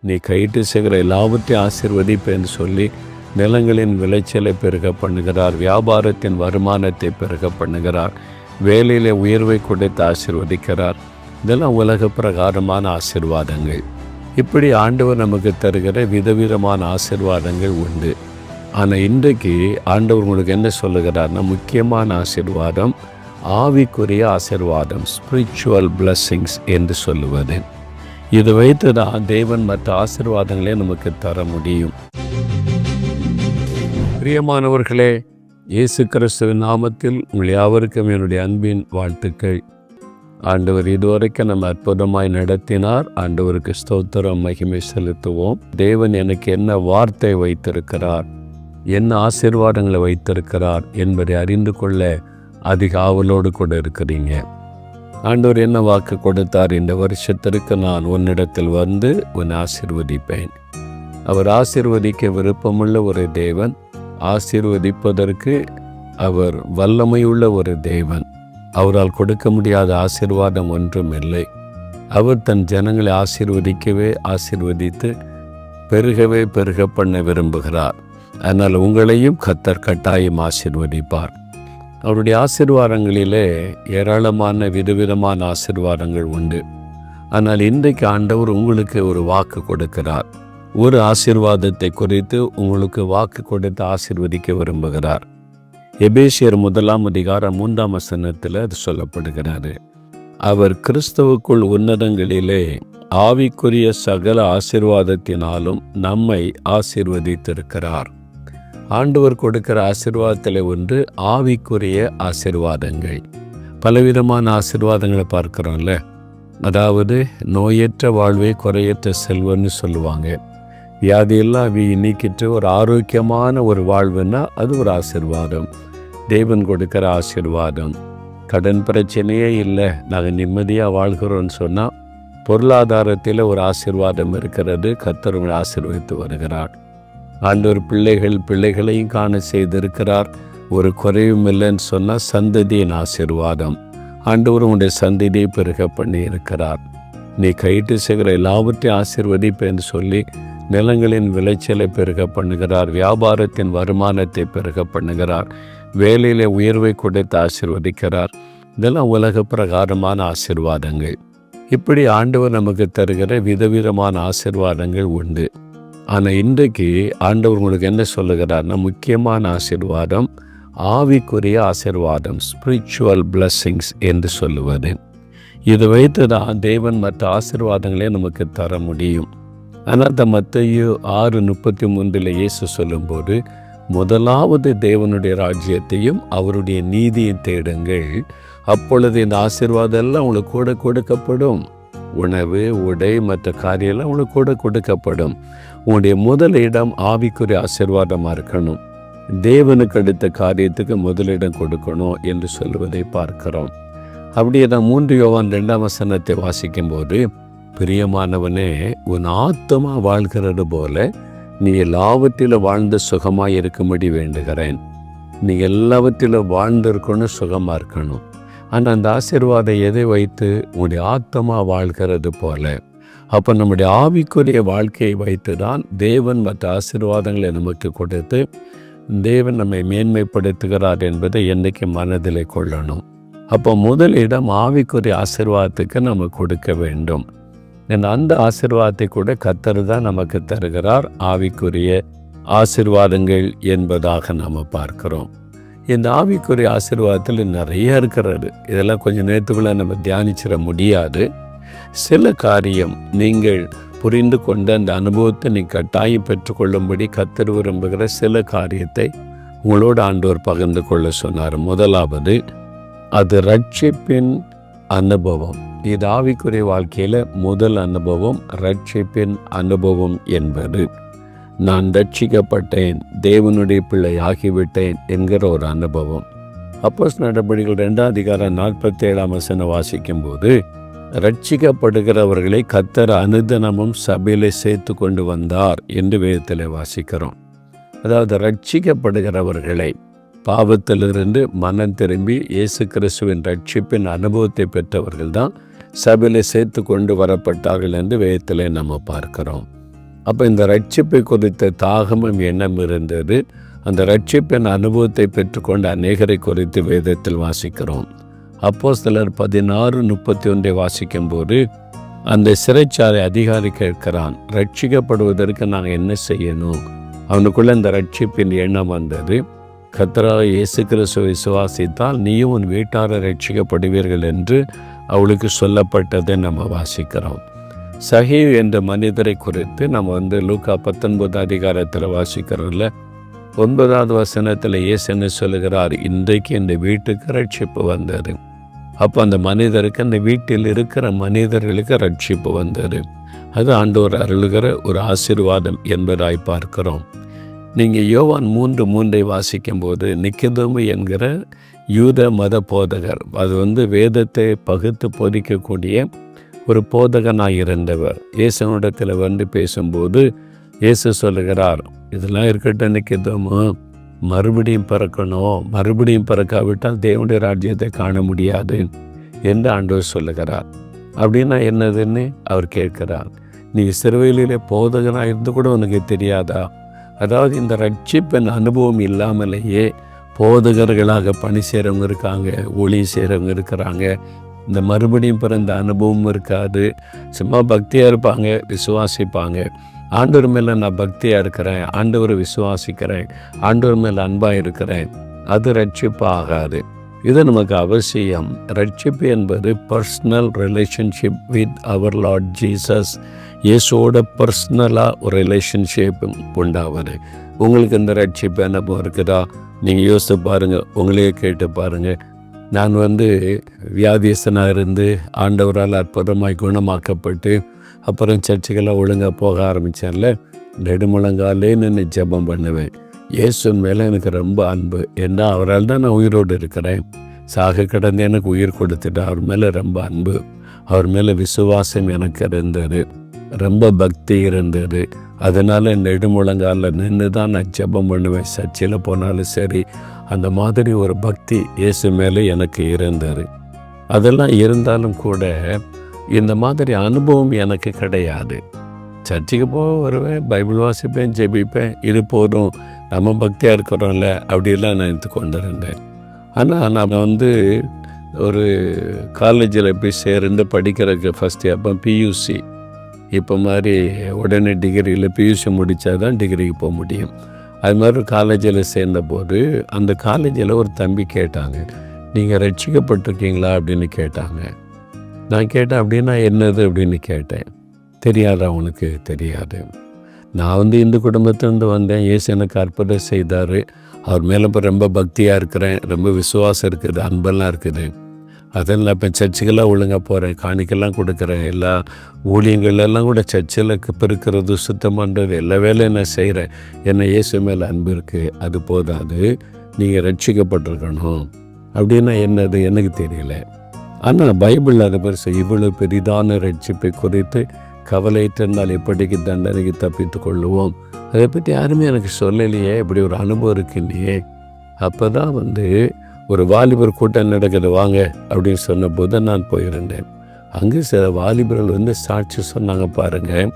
நீ கையிட்டு செய்கிற எல்லாவற்றையும் ஆசீர்வதிப்பேன்னு சொல்லி நிலங்களின் விளைச்சலை பெருக பண்ணுகிறார். வியாபாரத்தின் வருமானத்தை பெருக பண்ணுகிறார். வேலையிலே உயர்வை கொடுத்து ஆசீர்வதிக்கிறார். இதெல்லாம் உலக பிரகாரமான ஆசீர்வாதங்கள். இப்படி ஆண்டவர் நமக்கு தருகிற விதவிதமான ஆசீர்வாதங்கள் உண்டு. ஆனால் இன்றைக்கு ஆண்டவர் உங்களுக்கு என்ன சொல்லுகிறார்னா, முக்கியமான ஆசீர்வாதம் ஆவிக்குரிய ஆசீர்வாதம், ஸ்பிரிச்சுவல் பிளஸ்ஸிங்ஸ் என்று சொல்லுவது. இதை வைத்து தான் தேவன் மற்ற ஆசீர்வாதங்களே நமக்கு தர முடியும். பிரியமானவர்களே, இயேசு கிறிஸ்துவின் நாமத்தில் உங்கள் யாவருக்கும் என்னுடைய அன்பின் வாழ்த்துக்கள். ஆண்டவர் இதுவரைக்கும் நம்ம அற்புதமாய் நடத்தினார். ஆண்டவருக்கு ஸ்தோத்திரம், மகிமை செலுத்துவோம். தேவன் எனக்கு என்ன வார்த்தை வைத்திருக்கிறார், என்ன ஆசீர்வாதங்களை வைத்திருக்கிறார் என்பதை அறிந்து கொள்ள அதிக ஆவலோடு கூட இருக்கிறீங்க. ஆண்டவர் என்ன வாக்கு கொடுத்தார், இந்த வருஷத்திற்கு நான் உன்னிடத்தில் வந்து உன்னை ஆசீர்வதிப்பேன். அவர் ஆசீர்வதிக்க விருப்பமுள்ள ஒரு தேவன், ஆசீர்வதிப்பதற்கு அவர் வல்லமையுள்ள ஒரு தேவன். அவரால் கொடுக்க முடியாத ஆசீர்வாதம் ஒன்றும் இல்லை. அவர் தன் ஜனங்களை ஆசீர்வதித்து பெருக பண்ண விரும்புகிறார். அதனால் உங்களையும் கர்த்தர் கட்டாயம் ஆசீர்வதிப்பார். அவருடைய ஆசீர்வாதங்களிலே ஏராளமான விதவிதமான ஆசீர்வாதங்கள் உண்டு. ஆனால் இன்றைக்கு ஆண்டவர் உங்களுக்கு ஒரு வாக்கு கொடுக்கிறார். ஒரு ஆசீர்வாதத்தை குறித்து உங்களுக்கு வாக்கு கொடுத்து ஆசீர்வதிக்க விரும்புகிறார். எபேசியர் 1:3 அது சொல்லப்படுகிறாரு. அவர் கிறிஸ்துவுக்குள் உன்னதங்களிலே ஆவிக்குரிய சகல ஆசீர்வாதத்தினாலும் நம்மை ஆசீர்வதித்திருக்கிறார். ஆண்டவர் கொடுக்கிற ஆசீர்வாதத்தில் ஒன்று ஆவிக்குரிய ஆசீர்வாதங்கள். பலவிதமான ஆசீர்வாதங்களை பார்க்குறோம்ல. அதாவது நோயற்ற வாழ்வே குறையற்ற செல்வன்னு சொல்லுவாங்க. வியாதியெல்லாம் நீக்கிட்டு ஒரு ஆரோக்கியமான ஒரு வாழ்வுன்னா அது ஒரு ஆசீர்வாதம், தேவன் கொடுக்கிற ஆசீர்வாதம். கடன் பிரச்சனையே இல்லை, நாங்கள் நிம்மதியாக வாழ்கிறோன்னு சொன்னால் பொருளாதாரத்தில் ஒரு ஆசீர்வாதம் இருக்கிறது. கர்த்தர் உங்களை ஆசீர்வதித்து வருகிறார். ஆண்டவர் பிள்ளைகளையும் காண செய்திருக்கிறார். ஒரு குறைவும் இல்லைன்னு சொன்னால் சந்ததியின் ஆசீர்வாதம். ஆண்டவர் உங்களுடைய சந்ததியை பெருக பண்ணி இருக்கிறார். நீ கையிட்டு செய்கிற எல்லாவற்றையும் ஆசீர்வதிப்பேன்னு சொல்லி நிலங்களின் விளைச்சலை பெருக பண்ணுகிறார். வியாபாரத்தின் வருமானத்தை பெருக பண்ணுகிறார். வேலையிலே உயர்வை கொடுத்து ஆசீர்வதிக்கிறார். இதெல்லாம் உலக பிரகாரமான ஆசீர்வாதங்கள். இப்படி ஆண்டவர் நமக்கு தருகிற விதவிதமான ஆசீர்வாதங்கள் உண்டு. ஆனால் இன்றைக்கு ஆண்டவர் உங்களுக்கு என்ன சொல்லுகிறார்னா, முக்கியமான ஆசீர்வாதம் ஆவிக்குரிய ஆசீர்வாதம், ஸ்பிரிச்சுவல் பிளஸ்ஸிங்ஸ் என்று சொல்லுவது. இதை வைத்து தான் தேவன் மற்ற ஆசீர்வாதங்களே நமக்கு தர முடியும். ஆனால் மத்தேயு 6:33 இயேசு சொல்லும்போது, முதலாவது தேவனுடைய ராஜ்யத்தையும் அவருடைய நீதியை தேடுங்கள், அப்பொழுது இந்த ஆசீர்வாதம் எல்லாம் உங்களுக்கு கூட கொடுக்கப்படும். உணவு, உடை, மற்ற காரியெல்லாம் உங்களுக்கு கூட கொடுக்கப்படும். உங்களுடைய முதலிடம் ஆவிக்குரிய ஆசீர்வாதமாக இருக்கணும். தேவனுக்கு அடுத்த காரியத்துக்கு முதலிடம் கொடுக்கணும் என்று சொல்வதை பார்க்கிறோம். அப்படியே தான் 3 யோவான் 2 வாசிக்கும்போது, பிரியமானவனே, உன் ஆத்துமா வாழ்கிறது போல நீ எல்லாவற்றிலும் வாழ்ந்து சுகமாக இருக்கும்படி வேண்டுகிறேன். நீ எல்லாவற்றிலும் வாழ்ந்திருக்கணும், சுகமாக இருக்கணும். ஆனால் அந்த ஆசீர்வாதம் எதை வைத்து? உங்களுடைய ஆத்மா வாழ்கிறது போல. அப்போ நம்முடைய ஆவிக்குரிய வாழ்க்கையை வைத்து தான் தேவன் மற்ற ஆசீர்வாதங்களை நமக்கு கொடுத்து தேவன் நம்மை மேன்மைப்படுத்துகிறார் என்பதை என்றைக்கு மனதில் கொள்ளணும். அப்போ முதலிடம் ஆவிக்குரிய ஆசீர்வாதத்துக்கு நம்ம கொடுக்க வேண்டும். அந்த ஆசீர்வாதத்தை கூட கர்த்தர் தான் நமக்கு தருகிறார். ஆவிக்குரிய ஆசீர்வாதங்கள் என்பதாக நாம் பார்க்கிறோம். இந்த ஆவிக்குரிய ஆசீர்வாதத்தில் நிறைய இருக்கிறது. இதெல்லாம் கொஞ்சம் நேரத்துக்குள்ளே நம்ம தியானிச்சிட முடியாது. சில காரியம் நீங்கள் புரிந்து கொண்ட அந்த அனுபவத்தை நீங்கள் கட்டாயம் பெற்றுக்கொள்ளும்படி கர்த்தர் விரும்புகிற சில காரியத்தை உங்களோடு ஆண்டவர் பகிர்ந்து கொள்ள சொன்னார். முதலாவது, அது ரட்சிப்பின் அனுபவம். இது ஆவிக்குரிய வாழ்க்கையில் முதல் அனுபவம், ரட்சிப்பின் அனுபவம் என்பது. நான் ரட்சிக்கப்பட்டேன், தேவனுடைய பிள்ளை ஆகிவிட்டேன் என்கிற ஒரு அனுபவம். அப்போஸ்தலர் நடபடிகள் 2:47 வாசிக்கும்போது, ரட்சிக்கப்படுகிறவர்களை கர்த்தர் அனுதினமும் சபையிலே சேர்த்து கொண்டு வந்தார் என்று வேதத்தில் வாசிக்கிறோம். அதாவது ரட்சிக்கப்படுகிறவர்களை பாவத்திலிருந்து மனம் திரும்பி இயேசு கிறிஸ்துவின் ரட்சிப்பின் அனுபவத்தை பெற்றவர்கள் தான் சபையிலே சேர்த்து கொண்டு வரப்பட்டார்கள் என்று வேதத்தில் நம்ம பார்க்கிறோம். அப்போ இந்த ரட்சிப்பை குறித்த தாகமும் எண்ணம் இருந்தது. அந்த ரட்சிப்பின் அனுபவத்தை பெற்றுக்கொண்ட அநேகரை குறித்து வேதத்தில் வாசிக்கிறோம். அப்போஸ்தலர் 16:31 வாசிக்கும்போது அந்த சிறைச்சாலை அதிகாரி கேட்கிறான், ரட்சிக்கப்படுவதற்கு நாங்கள் என்ன செய்யணும்? அவனுக்குள்ள இந்த ரட்சிப்பின் எண்ணம் வந்தது. கர்த்தராகிய இயேசு கிறிஸ்துவை விசுவாசித்தால் நீயும் உன் வீட்டாரை ரட்சிக்கப்படுவீர்கள் என்று அவளுக்கு சொல்லப்பட்டதை நம்ம வாசிக்கிறோம். சகீவ் என்ற மனிதரை குறித்து நம்ம லூக்கா 19 அதிகாரத்தில் வாசிக்கிறோம்ல. 9வது வசனத்தில் இயேசு என்ன சொல்லுகிறார்? இன்றைக்கு இந்த வீட்டுக்கு ரட்சிப்பு வந்தது. அப்போ அந்த மனிதருக்கு, அந்த வீட்டில் இருக்கிற மனிதர்களுக்கு ரட்சிப்பு வந்தது. அது ஆண்டவர் அருளுகிற ஒரு ஆசீர்வாதம் என்பதாய் பார்க்கிறோம். நீங்கள் யோவான் 3:3 வாசிக்கும்போது நிக்கதேமு என்கிற யூத மத போதகர், அது வேதத்தை பகுத்து போதிக்கக்கூடிய ஒரு போதகனாக இருந்தவர், இயேசுவிடத்தில் பேசும்போது இயேசு சொல்லுகிறார், இதெல்லாம் இருக்கட்டும் நிக்கதேமு, மறுபடியும் பிறக்கணும், மறுபடியும் பிறக்காவிட்டால் தேவனுடைய ராஜ்யத்தை காண முடியாது என்று ஆண்டவர் சொல்லுகிறார். அப்படின்னா என்னதுன்னு அவர் கேட்கிறார். நீ சிறுவையிலே போதகனாக இருந்து கூட உனக்கு தெரியாதா? அதாவது இந்த ரட்சிப்பின் அனுபவம் இல்லாமலேயே போதகர்களாக பணி செய்கிறவங்க இருக்காங்க, ஒளி செய்கிறவங்க இருக்கிறாங்க. இந்த மறுபடியும் பிறந்த அனுபவம் இருக்காது. சும்மா பக்தியாக இருப்பாங்க, விசுவாசிப்பாங்க. ஆண்டவர் மேலே நான் பக்தியாக இருக்கிறேன், ஆண்டவரை விசுவாசிக்கிறேன், ஆண்டவர் மேலே அன்பாக இருக்கிறேன், அது ரட்சிப்பு ஆகாது. இது நமக்கு அவசியம். ரட்சிப்பு என்பது personal relationship with our Lord Jesus. இயேசுவோட பர்சனலாக ஒரு ரிலேஷன்ஷிப் உண்டாவது. உங்களுக்கு இந்த ரட்சிப்பு அனுபவம் இருக்குதா? நீங்கள் யோசித்து பாருங்கள், உங்களையே கேட்டு பாருங்கள். நான் வியாதியஸ்தனாக இருந்து ஆண்டவரால் அற்புதமாய் குணமாக்கப்பட்டு அப்புறம் சர்ச்சுக்கெல்லாம் ஒழுங்காக போக ஆரம்பித்தேன்ல. நெடுமுழங்காலே நின்று ஜெபம் பண்ணுவேன். இயேசு மேலே எனக்கு ரொம்ப அன்பு. ஏன்னா அவரால் தான் நான் உயிரோடு இருக்கிறேன். சாக கடந்து எனக்கு உயிர் கொடுத்துட்டு அவர் மேலே ரொம்ப அன்பு, அவர் மேலே விசுவாசம் எனக்கு இருந்தது, ரொம்ப பக்தி இருந்தது. அதனால் நெடுமுழங்காலில் நின்று தான் நான் ஜெபம் பண்ணுவேன். சர்ச்சில் போனாலும் சரி, அந்த மாதிரி ஒரு பக்தி இயேசு மேலே எனக்கு இருந்தது. அதெல்லாம் இருந்தாலும் கூட இந்த மாதிரி அனுபவம் எனக்கு கிடையாது. சர்ச்சுக்கு வருவேன், பைபிள் வாசிப்பேன், ஜெபிப்பேன், இது போதும், நம்ம பக்தியாக இருக்கிறோம்ல அப்படிலாம் நான் எடுத்து கொண்டு இருந்தேன். ஆனால் நான் ஒரு காலேஜில் போய் சேர்ந்து படிக்கிறதுக்கு ஃபஸ்ட் இயர், அப்போ பியூசி, இப்போ மாதிரி உடனே டிகிரியில் பியூசி முடித்தா தான் டிகிரிக்கு போக முடியும். அது மாதிரி காலேஜில் சேர்ந்தபோது அந்த காலேஜில் ஒரு தம்பி கேட்டாங்க, நீங்கள் ரட்சிக்கப்பட்டிருக்கீங்களா அப்படின்னு கேட்டாங்க. நான் கேட்டேன், அப்படின்னா என்னது அப்படின்னு கேட்டேன். தெரியாதா? அவனுக்கு தெரியாது. நான் இந்து குடும்பத்திலேருந்து வந்தேன், இயேசு எனக்கு அற்புதம் செய்தார், அவர் மேலே இப்போ ரொம்ப பக்தியாக இருக்கிறேன், ரொம்ப விசுவாசம் இருக்குது, அன்பெல்லாம் இருக்குது. அதெல்லாம் இப்போ சர்ச்சுக்கெல்லாம் ஒழுங்காக போகிறேன், காணிக்கெல்லாம் கொடுக்குறேன், எல்லா ஊழியங்கள்லாம் கூட சர்ச்சில் பெருக்கிறது, சுத்தம் பண்ணுறது, எல்லா வேலையும் நான் செய்கிறேன். என்ன இயேசு மேலே அன்பு இருக்குது, அது போதாது, நீங்கள் ரட்சிக்கப்பட்டிருக்கணும். அப்படின்னா என்னது எனக்கு தெரியல. ஆனால் பைபிள் அதை பெருசு, இவ்வளோ பெரிதான ரட்சிப்பை குறித்து கவலையிட்டிருந்தால் எப்படிக்கு தண்டனைக்கு தப்பித்து கொள்ளுவோம், அதை பற்றி யாருமே எனக்கு சொல்லலையே, இப்படி ஒரு அனுபவம் இருக்குல்லையே. அப்போ தான் ஒரு வாலிபர் கூட்டம் நடக்குது, வாங்க அப்படின்னு சொன்னபோது நான் போயிருந்தேன். அங்கே சில வாலிபர்கள் சாட்சி சொன்னாங்க. பாருங்கள்,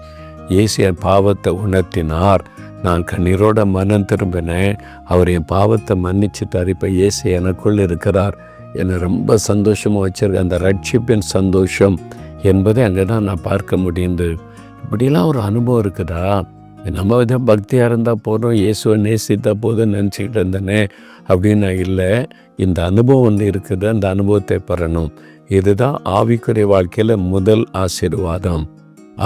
இயேசு என் பாவத்தை உணர்த்தினார், நான் கண்ணீரோட மனம் திரும்பினேன், அவர் என் பாவத்தை மன்னிச்சுட்டார், இப்போ இயேசு எனக்குள் இருக்கிறார், என்னை ரொம்ப சந்தோஷமாக வச்சிருக்க. அந்த ரட்சிப்பின் சந்தோஷம் என்பதை அங்கே தான் நான் பார்க்க முடியுது. இப்படிலாம் ஒரு அனுபவம் இருக்குதா? நம்ம பக்தியாக இருந்தால் போதும், இயேசுவை நேசித்தா போதும் நினச்சிக்கிட்டு இருந்தேனே அப்படின்னு இல்லை. இந்த அனுபவம் இருக்குது, அந்த அனுபவத்தை பெறணும். இதுதான் ஆவிக்குரிய வாழ்க்கையில் முதல் ஆசீர்வாதம்.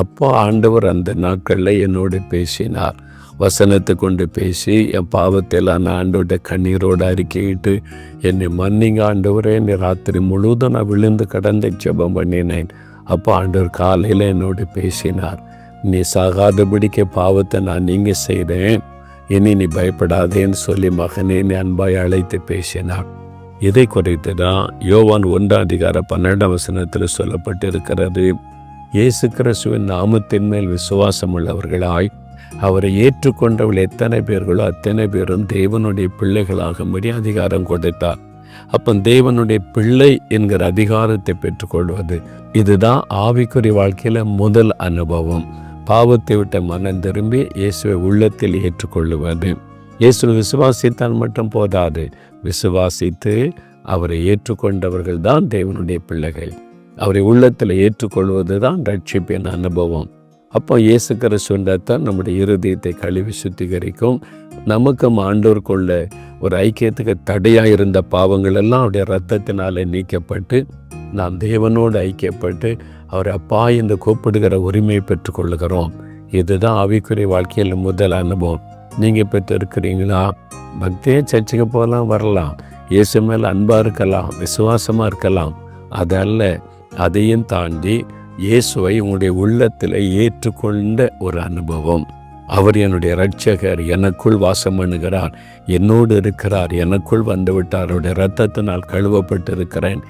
அப்போ ஆண்டவர் அந்த நாட்களில் என்னோடு பேசினார், வசனத்தை கொண்டு பேசி என் பாவத்தையெல்லாம் நான் ஆண்டோட கண்ணீரோடு அறிக்கையிட்டு, என்னை மன்னிங்க ஆண்டவரே, என்னை ராத்திரி முழுவதும் நான் விழுந்து கடந்து ஜெபம் பண்ணினேன். அப்போ ஆண்டவர் காலையில் என்னோடு பேசினார், நீ சாகாதபடிக்க பாவத்தை நான் நீங்கள் செய்கிறேன், இனி நீ பயப்படாதேன்னு சொல்லி மகனே நீ அன்பாய் அழைத்து பேசினார். இதை குறித்து தான் யோவான் 1:12 சொல்லப்பட்டிருக்கிறது. இயேசு கிறிஸ்துவின் நாமத்தின் மேல் விசுவாசம் உள்ளவர்களாய் அவரை ஏற்றுக்கொண்டவர்கள் எத்தனை பேர்களோ அத்தனை பேரும் தேவனுடைய பிள்ளைகளாகும்படி அதிகாரம் கொடுத்தார். அப்போ தேவனுடைய பிள்ளை என்கிற அதிகாரத்தை பெற்றுக்கொள்வது, இதுதான் ஆவிக்குரிய வாழ்க்கையில் முதல் அனுபவம். பாவத்தை விட்ட மனம் திரும்பி இயேசுவை உள்ளத்தில் ஏற்றுக்கொள்ளுவது. இயேசுவை விசுவாசித்தால் மட்டும் போதாது, விசுவாசித்து அவரை ஏற்றுக்கொண்டவர்கள் தான் தேவனுடைய பிள்ளைகள். அவரை உள்ளத்தில் ஏற்றுக்கொள்வது தான் ரட்சிப்பின் அனுபவம். அப்போ இயேசு கிறிஸ்துவின் நம்முடைய இருதயத்தை கழுவி சுத்திகரிக்கும். நமக்கும் ஆண்டோருக்குள்ள ஒரு ஐக்கியத்துக்கு தடையாக இருந்த பாவங்கள் எல்லாம் அவருடைய இரத்தத்தினாலே நீக்கப்பட்டு நாம் தேவனோடு ஐக்கியப்பட்டு அவர் அப்பா என்று கூப்பிடுகிற உரிமையை பெற்றுக்கொள்ளுகிறோம். இதுதான் ஆவிக்குரிய வாழ்க்கையில் முதல் அனுபவம். நீங்கள் பெற்றிருக்கிறீங்களா? பக்தியே சர்ச்சுக்கு போகலாம், வரலாம், இயேசு மேல் அன்பாக இருக்கலாம், விசுவாசமாக இருக்கலாம். அதல்ல, அதையும் தாண்டி இயேசுவை உங்களுடைய உள்ளத்தில் ஏற்றுக்கொண்ட ஒரு அனுபவம். அவர் என்னுடைய இரட்சகர், எனக்குள் வாசம் பண்ணுகிறார், என்னோடு இருக்கிறார், எனக்குள் வந்து விட்டார், அவருடைய இரத்தத்தினால் கழுவப்பட்டு இருக்கிறேன்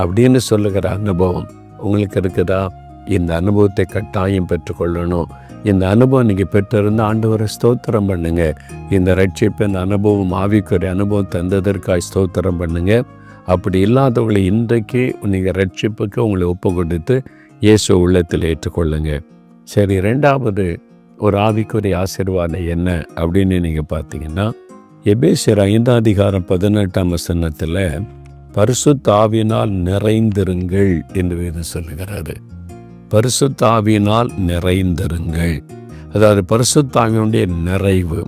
அப்படின்னு சொல்லுகிற அனுபவம் உங்களுக்கு இருக்குதா? இந்த அனுபவத்தை கட்டாயம் பெற்றுக்கொள்ளணும். இந்த அனுபவம் நீங்கள் பெற்றிருந்த ஆண்டவரை ஸ்தோத்திரம் பண்ணுங்க. இந்த ரட்சிப்பின் அனுபவம், ஆவிக்குரிய அனுபவம் தந்ததற்காக ஸ்தோத்திரம் பண்ணுங்க. அப்படி இல்லாதவங்களை இன்றைக்கு நீங்கள் ரட்சிப்புக்கு உங்களை ஒப்பு கொடுத்து இயேசு உள்ளத்தில் ஏற்றுக்கொள்ளுங்க. சரி, ரெண்டாவது ஒரு ஆவிக்குரிய ஆசீர்வாதம் என்ன அப்படின்னு நீங்கள் பார்த்தீங்கன்னா, எபேசியர் 5:18 பரிசுத்த ஆவியினால் நிறைந்திருங்கள் என்று வேதம் சொல்லுகிறாரு. பரிசுத்த ஆவியினால் நிறைந்திருங்கள், அதாவது பரிசுத்த ஆவியினுடைய நிறைவு.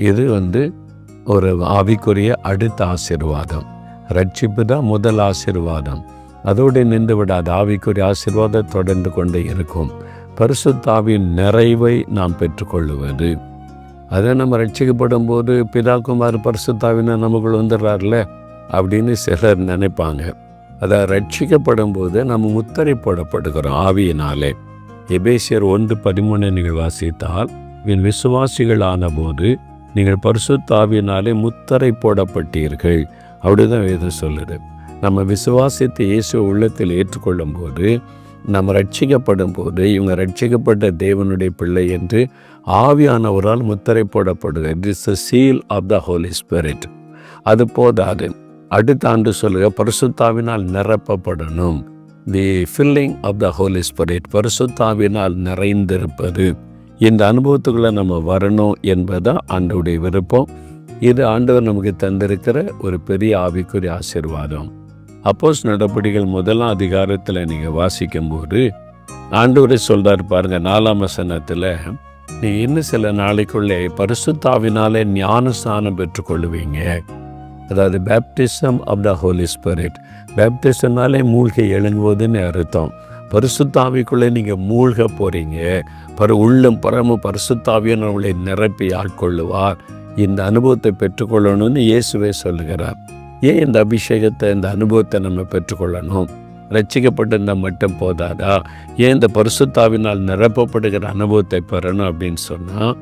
இது ஒரு ஆவிக்குரிய அடுத்த ஆசீர்வாதம். ரட்சிப்பு தான் முதல் ஆசீர்வாதம். அதோடு நின்று விடாது, ஆவிக்குரிய ஆசீர்வாதம் தொடர்ந்து கொண்டே இருக்கும். பரிசுத்த ஆவியின் நிறைவை நாம் பெற்றுக்கொள்ளுவது. அதை நம்ம ரட்சிக்கப்படும் போது பிதாக்குமார் பரிசுத்த ஆவியினர் நமக்குள் வந்துடுறாருல அப்படின்னு சிலர் நினைப்பாங்க. அதை ரட்சிக்கப்படும் போது நம்ம முத்திரை போடப்படுகிறோம் ஆவியினாலே. எபேசியர் 1:13 நீங்கள் வாசித்தால், என் விசுவாசிகள் ஆன போது நீங்கள் பரிசுத்த ஆவியினாலே முத்திரை போடப்பட்டீர்கள் அப்படிதான் வேதம் சொல்லுது. நம்ம விசுவாசித்து இயேசு உள்ளத்தில் ஏற்றுக்கொள்ளும் போது, நம்ம ரட்சிக்கப்படும் போது இவங்க ரட்சிக்கப்பட்ட தேவனுடைய பிள்ளை என்று ஆவியானவரால் முத்திரை போடப்படுது. It is the seal of the Holy Spirit. அது போதாது, அடுத்த ஆண்டு சொல்லுங்க, பரிசுத்தாவினால் நிரப்பப்படணும். The filling of the Holy Spirit, பரிசுத்தாவினால் நிறைந்திருப்பது. இந்த அனுபவத்துக்குள்ளே நம்ம வரணும் என்பதுதான் ஆண்டவருடைய விருப்பம். இது ஆண்டவர் நமக்கு தந்திருக்கிற ஒரு பெரிய ஆவிக்குரிய ஆசீர்வாதம். அப்போஸ்தலர் நடபடிகள் 1 நீங்கள் வாசிக்கும்போது ஆண்டவரே சொல்றாரு பாருங்க, 4 நீ இன்னும் சில நாளைக்குள்ளே பரிசுத்தாவினாலே ஞானஸ்நானம் பெற்றுக்கொள்ளுவீங்க. அதாவது baptism of the Holy Spirit. பேப்டிசம்னாலே மூழ்கி எழுங்குவதுன்னு அர்த்தம். பரிசுத்தாவிக்குள்ளே நீங்கள் மூழ்க போகிறீங்க. உள்ளம் பரம பரிசுத்தாவியான உங்களை நிரப்பி ஆட்கொள்ளுவார். இந்த அனுபவத்தை பெற்றுக்கொள்ளணும்னு இயேசுவே சொல்லுகிறார். ஏன் இந்த அபிஷேகத்தை, இந்த அனுபவத்தை நம்ம பெற்றுக்கொள்ளணும்? ரட்சிக்கப்பட்டிருந்தால் மட்டும் போதாதா? ஏன் இந்த பரிசுத்தாவினால் நிரப்பப்படுகிற அனுபவத்தை பெறணும் அப்படின்னு சொன்னால்,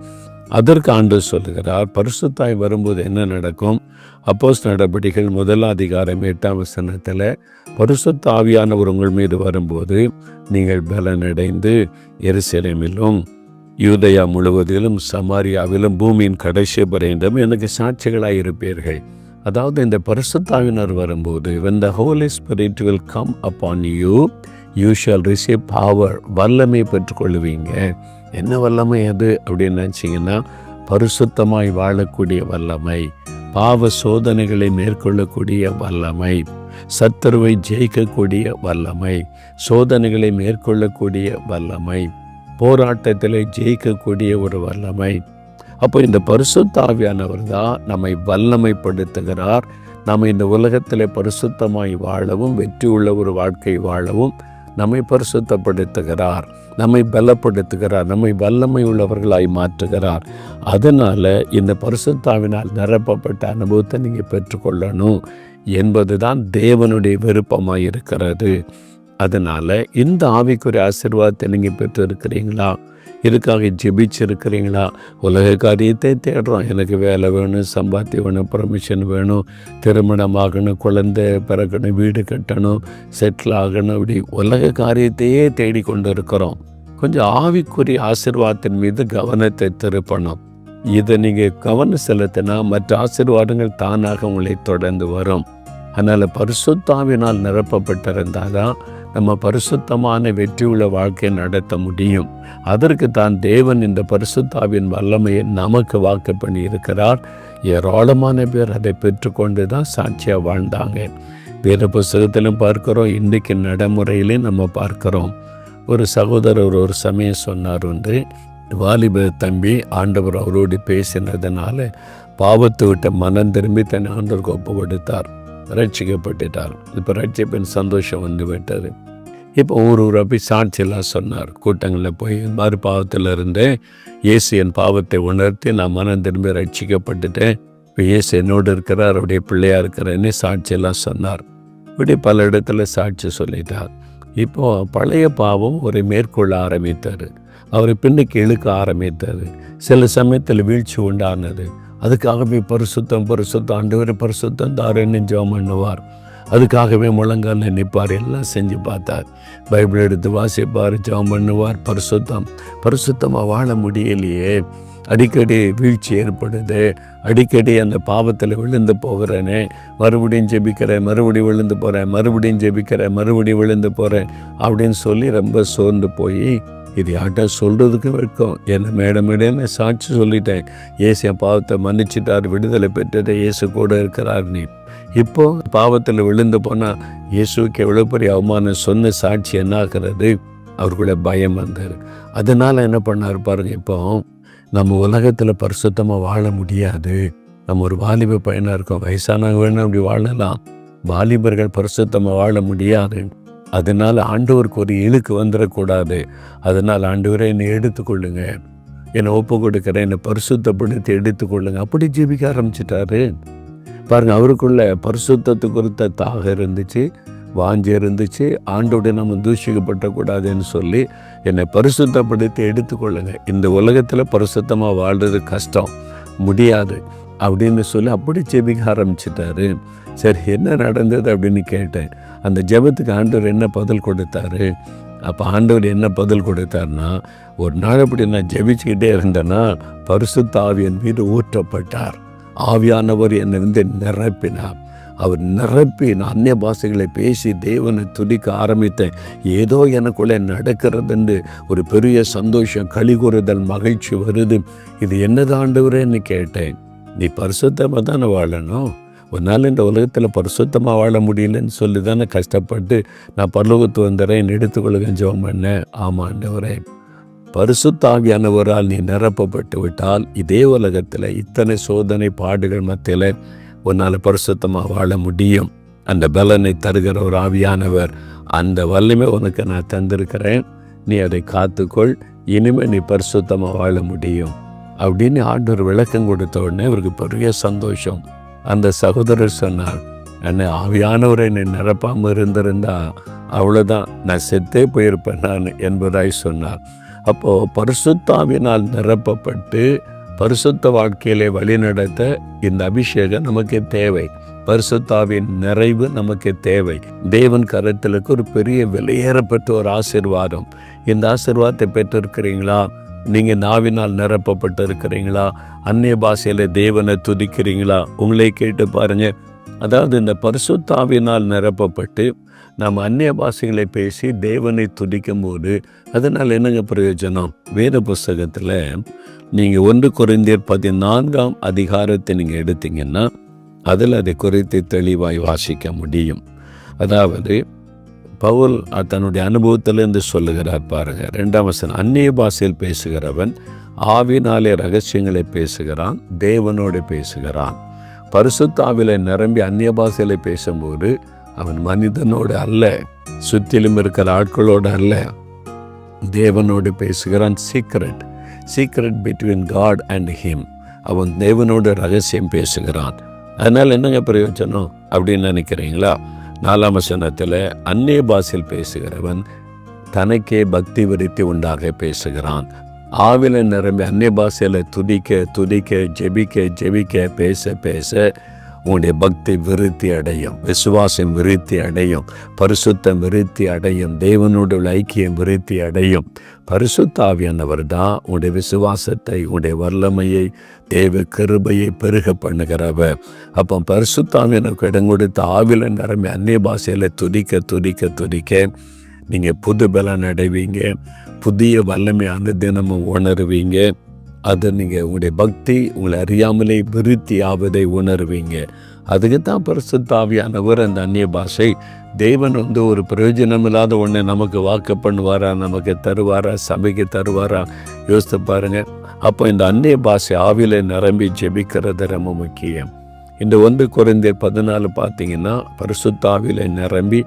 அதற்கு ஆண்டவர் சொல்லுகிறார், பரிசுத்தாய் வரும்போது என்ன நடக்கும்? அப்போஸ்தலர் நடபடிகள் 1:8 பரிசுத்த ஆவியானவர் உங்கள் மீது வரும்போது நீங்கள் பலனடைந்து எருசலேமிலும் யூதேயா முழுவதிலும் சமாரியாவிலும் பூமியின் கடைசி பரியந்தம் எனக்கு சாட்சிகளாய் இருப்பீர்கள். அதாவது இந்த பரிசுத்த ஆவியானவர் வரும்போது, when the Holy Spirit will come upon you, you shall receive power, வல்லமை பெற்றுக்கொள்ளுவீங்க. என்ன வல்லமை அது அப்படின்னு நினச்சிங்கன்னா, பரிசுத்தமாய் வாழக்கூடிய வல்லமை, பாவ சோதனைகளை மேற்கொள்ளக்கூடிய வல்லமை, சத்துருவை ஜெயிக்கக்கூடிய வல்லமை, சோதனைகளை மேற்கொள்ளக்கூடிய வல்லமை, போராட்டத்தில் ஜெயிக்கக்கூடிய ஒரு வல்லமை. அப்போ இந்த பரிசுத்த ஆவியானவர் தான் நம்மை வல்லமைப்படுத்துகிறார். நம்ம இந்த உலகத்தில் பரிசுத்தமாய் வாழவும், வெற்றி உள்ள ஒரு வாழ்க்கை வாழவும் நம்மை பரிசுத்தப்படுத்துகிறார், நம்மை பலப்படுத்துகிறார், நம்மை வல்லமை உள்ளவர்களாய் மாற்றுகிறார். அதனால் இந்த பரிசுத்தாவினால் நிரப்பப்பட்ட அனுபவத்தை நீங்கள் பெற்றுக்கொள்ளணும் என்பது தான் தேவனுடைய விருப்பமாக இருக்கிறது. அதனால் இந்த ஆவிக்குரிய ஆசீர்வாதத்தை நீங்கள் பெற்றிருக்கிறீங்களா? இதுக்காக ஜெபிச்சிருக்கிறீங்களா? உலக காரியத்தை தேடுறோம். எனக்கு வேலை வேணும், சம்பாத்தியம் வேணும், பர்மிஷன் வேணும், திருமணமாகணும், குழந்தை பிறக்கணும், வீடு கட்டணும், செட்டில் ஆகணும், இப்படி உலக காரியத்தையே தேடிக்கொண்டு இருக்கிறோம். கொஞ்சம் ஆவிக்குரிய ஆசீர்வாதத்தின் மீது கவனத்தை திருப்பணும். இதை நீங்கள் கவனம் செலுத்தினா மற்ற ஆசீர்வாதங்கள் தானாக உங்களை தொடர்ந்து வரும். அதனால் பரிசுத்த ஆவியினால் நிரப்பப்பட்டிருந்தால் தான் நம்ம பரிசுத்தமான வெற்றியுள்ள வாழ்க்கையை நடத்த முடியும். அதற்கு தான் தேவன் இந்த பரிசுத்தாவின் வல்லமையை நமக்கு வாக்கு பண்ணி இருக்கிறார். ஏராளமான பேர் அதை பெற்றுக்கொண்டு தான் சாட்சியாக வாழ்ந்தாங்க. வேறு புஸ்தகத்திலும் பார்க்கிறோம், இன்றைக்கு நடைமுறையிலையும் நம்ம பார்க்கிறோம். ஒரு சகோதரர் ஒரு சமயம் சொன்னார், வாலிப தம்பி ஆண்டவர் அவரோடு பேசினதுனால பாவத்தை விட்ட மனம் திரும்பி தன் ஆண்டவருக்கு ஒப்பு கொடுத்தார், ரட்சிக்கப்பட்டுட்டார். இப்போ ரட்சிப்பின் சந்தோஷம் வந்து விட்டார். இப்போ ஊராக போய் சாட்சியெல்லாம் சொன்னார். கூட்டங்களில் போய் மறு பாவத்தில் இருந்தேன், இயேசு என் பாவத்தை உணர்த்தி நான் மனம் திரும்பி ரட்சிக்கப்பட்டுட்டேன், இப்போ இயேசு என்னோடு இருக்கிறார், அவருடைய பிள்ளையாக இருக்கிறேன்னு சாட்சியெல்லாம் சொன்னார். இப்படி பல இடத்துல சாட்சி சொல்லிட்டார். இப்போது பழைய பாவம் ஒரு மேற்கொள்ள ஆரம்பித்தார், அவரை பின்னுக்கு இழுக்க ஆரம்பித்தார். சில சமயத்தில் வீழ்ச்சி உண்டானது. அதுக்காகவே பரிசுத்தம் ஆண்டவரே பரிசுத்தம் தாருன்னு ஜெபம் பண்ணுவார். அதுக்காகவே முழங்கால நிற்பார், எல்லாம் செஞ்சு பார்த்தார். பைபிள் எடுத்து வாசிப்பார், ஜெபம் பண்ணுவார். பரிசுத்தமாக வாழ முடியலையே, அடிக்கடி வீழ்ச்சி ஏற்படுது, அடிக்கடி அந்த பாவத்தில் விழுந்து போகிறேனே, மறுபடியும் ஜெபிக்கிறேன், மறுபடியும் விழுந்து போகிறேன், மறுபடியும் ஜெபிக்கிறேன், மறுபடியும் விழுந்து போகிறேன் அப்படின்னு சொல்லி ரொம்ப சோர்ந்து போய் இது யார்கிட்ட சொல்கிறதுக்கு வைக்கும். என்னை மேடமேடன்னு சாட்சி சொல்லிட்டேன், இயேசு என் பாவத்தை மன்னிச்சிட்டார், விடுதலை பெற்றது, இயேசு கூட இருக்கிறார். நீ இப்போது பாவத்தில் விழுந்து போனால் இயேசுக்கு எவ்வளோ பெரிய அவமானம் சொன்ன சாட்சி என்ன ஆகிறது? அவருக்குள்ள பயம் வந்தார். அதனால் என்ன பண்ணார் பாருங்க, இப்போ நம்ம உலகத்தில் பரிசுத்தமாக வாழ முடியாது. நம்ம ஒரு வாலிப பையனாக இருக்கோம், வயசானவங்க வேணும் அப்படி வாழலாம், வாலிபர்கள் பரிசுத்தமாக வாழ முடியாது. அதனால் ஆண்டவருக்கு ஒரு இழுக்கு வந்துடக்கூடாது. அதனால் ஆண்டவரை என்னை எடுத்துக்கொள்ளுங்க, என்னை ஒப்பு கொடுக்குறேன், என்னை பரிசுத்தப்படுத்தி எடுத்துக்கொள்ளுங்க. அப்படி ஜீவிக்க ஆரம்பிச்சிட்டாரு பாருங்கள். அவருக்குள்ள பரிசுத்தத்து குறித்த தாகம் இருந்துச்சு, வாஞ்சி இருந்துச்சு. ஆண்டோட நம்ம தூஷிக்கப்பட்டக்கூடாதுன்னு சொல்லி என்னை பரிசுத்தப்படுத்தி எடுத்துக்கொள்ளுங்க. இந்த உலகத்தில் பரிசுத்தமாக வாழ்றது கஷ்டம், முடியாது அப்படின்னு சொல்லி அப்படி ஜெபிக்க ஆரம்பிச்சிட்டாரு. சரி, என்ன நடந்தது அப்படின்னு கேட்டேன். அந்த ஜெபத்துக்கு ஆண்டவர் என்ன பதில் கொடுத்தாரு? அப்போ ஆண்டவர் என்ன பதில் கொடுத்தாருன்னா, ஒரு நாள் அப்படி நான் ஜெபிச்சுக்கிட்டே இருந்தேன்னா பரிசுத்த ஆவி என் மீது ஊற்றப்பட்டார். ஆவியானவர் என்னை நிரப்பினார். அவர் நிரப்பி நான் அந்நிய பாஷைகளை பேசி தேவனை துதிக்க ஆரம்பித்தேன். ஏதோ எனக்குள்ளே நடக்கிறதுன்னு ஒரு பெரிய சந்தோஷம், களிகூறுதல், மகிழ்ச்சி வருது. இது என்னது ஆண்டவரேன்னு கேட்டேன். நீ பரிசுத்தமாக தானே வாழணும், ஒரு நாள் இந்த உலகத்தில் பரிசுத்தமாக வாழ முடியலன்னு சொல்லி தானே கஷ்டப்பட்டு நான் பரலோகத்து வந்துடுறேன், எடுத்துக்கொள்ளுங்க ஜெபம் பண்ணேன். ஆமாம் ஆண்டவரே, பரிசுத்த ஆவியானவரால் நீ நிரப்பப்பட்டு விட்டால் இதே உலகத்தில் இத்தனை சோதனை பாடுகள் மத்தியில் உன்னால் பரிசுத்தமாக வாழ முடியும். அந்த பலனை தருகிற ஒரு ஆவியானவர், அந்த வல்லமை உனக்கு நான் தந்திருக்கிறேன், நீ அதை காத்துக்கொள், இனிமேல் நீ பரிசுத்தமாக வாழ முடியும் அப்படின்னு ஆண்டவர் விளக்கம் கொடுத்த உடனே அவருக்கு பெரிய சந்தோஷம். அந்த சகோதரர் சொன்னார், என்னை ஆவியானவரை என்னை நிரப்பாமல் இருந்திருந்தா அவ்வளோதான், நான் செத்தே போயிருப்பேன் நான் என்பதாய் சொன்னார். அப்போது பரிசுத்தாவினால் நிரப்பப்பட்டு பரிசுத்த வாழ்க்கையிலே வழிநடத்த இந்த அபிஷேகம் நமக்கு தேவை. பரிசுத்தாவின் நிறைவு நமக்கு தேவை. தேவன் கரத்திலுக்கு ஒரு பெரிய வெளியேறப்பட்ட ஒரு ஆசீர்வாதம். இந்த ஆசீர்வாதத்தை பெற்றிருக்கிறீங்களா? நீங்கள் நாவினால் நிரப்பப்பட்டு இருக்கிறீங்களா? அந்நிய பாஷையில் தேவனை துதிக்கிறீங்களா? உங்களே கேட்டு பாருங்க. அதாவது இந்த பரிசுத்தாவினால் நிரப்பப்பட்டு நாம் அந்நிய பாஷைகளை பேசி தேவனை துதிக்கும் போது அதனால் என்னங்க பிரயோஜனம்? வேத புஸ்தகத்தில் நீங்கள் 1 கொரிந்தியர் 14ஆம் அதிகாரத்தை நீங்கள் எடுத்தீங்கன்னா அதில் அதை குறித்து தெளிவாய் வாசிக்க முடியும். அதாவது பவுல் தன்னுடைய அனுபவத்திலிருந்து சொல்லுகிறார் பாருங்க. 2ஆம் வசனம், அந்நிய பாஷையில் பேசுகிறவன் ஆவினாலே ரகசியங்களை பேசுகிறான், தேவனோடு பேசுகிறான். பரிசுத்த ஆவியில நிரம்பி அந்நிய பாஷையில பேசும்போது அவன் மனிதனோடு அல்ல, சுற்றிலும் இருக்கிற ஆட்களோடு அல்ல, தேவனோடு பேசுகிறான். Secret between God and him. அவன் தேவனோட ரகசியம் பேசுகிறான். அதனால் என்னங்க பிரயோஜனம் அப்படின்னு நினைக்கிறீங்களா? 4ஆம் வசனத்தில் அந்நிய பாஷையில் பேசுகிறவன் தனக்கே பக்தி விருத்தி உண்டாக பேசுகிறான். ஆவில நிரம்பி அந்நிய பாஷையில் துதிக்க ஜெபிக்க பேச உங்களுடைய பக்தி விருத்தி அடையும், விசுவாசம் விருத்தி அடையும், பரிசுத்தம் விருத்தி அடையும், தேவனோட ஐக்கியம் விருத்தி அடையும். பரிசுத்த ஆவியானவர் தான் உங்களுடைய விசுவாசத்தை, உங்களுடைய வல்லமையை, தேவ கிருபையை பெருக பண்ணுகிறவர். அப்போ பரிசுத்த ஆவியானவருக்கு இடம் கொடுத்த ஆவில நிரம்பி அந்நிய பாஷையில் துதிக்க நீங்கள் புது பலன் அடைவீங்க, புதிய வல்லமையான தினமும் உணருவீங்க. அதை நீங்கள் உங்களுடைய பக்தி உங்களை அறியாமலே விருத்தி ஆவதை உணர்வீங்க. அதுக்கு தான் பரிசுத்த ஆவியானவர் அந்த அந்நிய பாஷை. தேவன் ஒரு பிரயோஜனம் இல்லாத ஒன்றை நமக்கு வாக்கு பண்ணுவாரா, நமக்கு தருவாரா, சபைக்கு தருவாரா? யோசித்து பாருங்க. அப்போ இந்த அந்நிய பாஷை ஆவியில் நிரம்பி ஜெபிக்கிறது ரொம்ப முக்கியம். இந்த 1 கொரிந்தியர் 14 பார்த்தீங்கன்னா பரிசுத்த ஆவியில் நிரம்பி